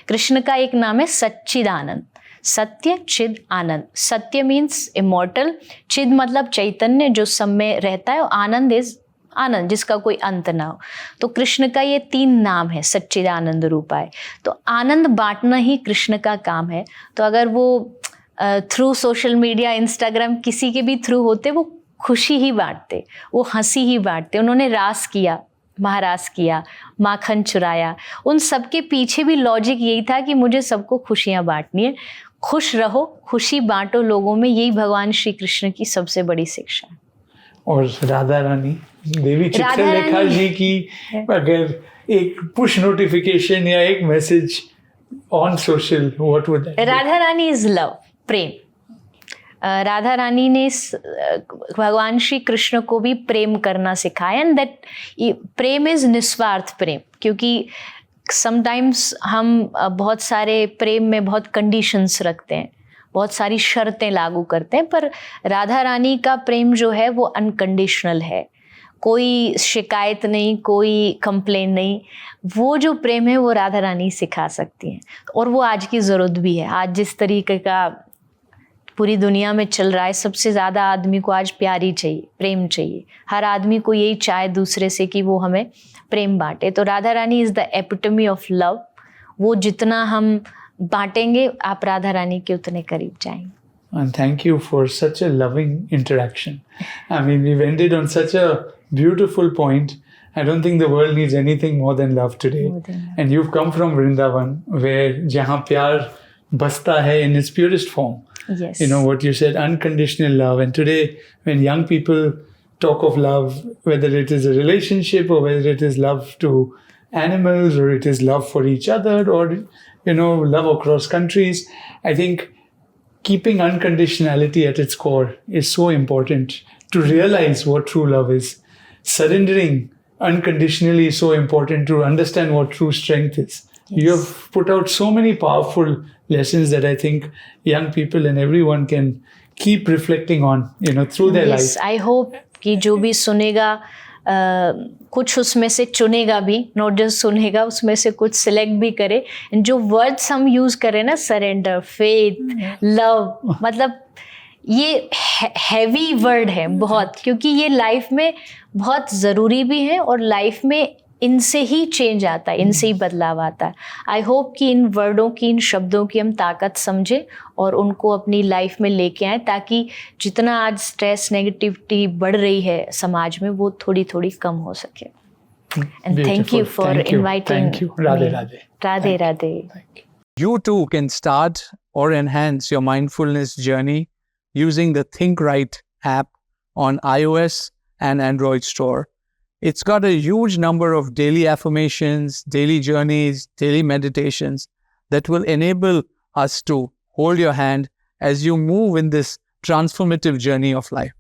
कृष्ण का एक नाम है सच्चिदानंद, सत्य, चिद, आनंद। सत्य मीन्स इमॉर्टल, चिद मतलब चैतन्य जो सब में रहता है, और आनंद इज आनंद जिसका कोई अंत ना हो। तो कृष्ण का ये 3 नाम है, सच्चिदानंद रूपाय। तो आनंद बांटना ही कृष्ण का काम है। तो अगर वो थ्रू सोशल मीडिया, इंस्टाग्राम, किसी के भी थ्रू होते, वो खुशी ही बांटते, वो हंसी ही बांटते। उन्होंने रास किया, महारास किया, माखन चुराया, उन सब के पीछे भी लॉजिक यही था कि मुझे सबको खुशियाँ बांटनी है। खुश रहो, खुशी बांटो लोगों में, यही भगवान श्री कृष्ण की सबसे बड़ी शिक्षा है। और राधा रानी, देवी चित्रलेखा जी की अगर एक पुश नोटिफिकेशन या एक message on social, what would that? Radha Rani is love, प्रेम। राधा रानी ने भगवान श्री कृष्ण को भी प्रेम करना सिखाया, एंड दैट प्रेम इज निस्वार्थ प्रेम। क्योंकि समटाइम्स हम बहुत सारे प्रेम में बहुत कंडीशंस रखते हैं, बहुत सारी शर्तें लागू करते हैं, पर राधा रानी का प्रेम जो है वो अनकंडीशनल है। कोई शिकायत नहीं, कोई कंप्लेन नहीं। वो जो प्रेम है वो राधा रानी सिखा सकती हैं, और वो आज की ज़रूरत भी है। आज जिस तरीके का पूरी दुनिया में चल रहा है, सबसे ज़्यादा आदमी को आज प्यार ही चाहिए, प्रेम चाहिए। हर आदमी को यही चाहे दूसरे से कि वो हमें प्रेम बांटे। तो Radha Rani is the epitome of love. वो जितना हम बांटेंगे, आप राधा रानी के उतने करीब जाएंगे। And thank you for such a loving interaction. I mean, we've ended on such a beautiful point, I don't think the world needs anything more than love today. More than love. And you've come from Vrindavan, where jahan pyar basta hai in its purest form. Yes. You know what you said, unconditional love. And today, when young people talk of love, whether it is a relationship or whether it is love to animals or it is love for each other or, you know, love across countries, I think keeping unconditionality at its core is so important to realize what true love is. Surrendering unconditionally is so important to understand what true strength is. Yes. You have put out so many powerful lessons that I think young people and everyone can keep reflecting on, you know, through their Yes, life. I hope कि जो भी सुनेगा कुछ उसमें से चुनेगा भी, नॉट जस्ट सुनेगा, उसमें से कुछ सिलेक्ट भी करे. जो वर्ड्स हम यूज करें ना, सरेंडर, फेथ, लव, मतलब ये हैवी वर्ड है बहुत, क्योंकि ये लाइफ में बहुत ज़रूरी भी है और लाइफ में इनसे ही चेंज आता है, इनसे ही बदलाव आता है. आई होप कि इन वर्डों की, इन शब्दों की हम ताकत समझें और उनको अपनी लाइफ में लेके आएँ, ताकि जितना आज स्ट्रेस, नेगेटिविटी बढ़ रही है समाज में, वो थोड़ी थोड़ी कम हो सके. And thank you for inviting. Thank you. Radhe Radhe. Radhe Radhe. You too can start or enhance your mindfulness journey using the Think Right app on iOS and Android store. It's got a huge number of daily affirmations, daily journeys, daily meditations that will enable us to hold your hand as you move in this transformative journey of life.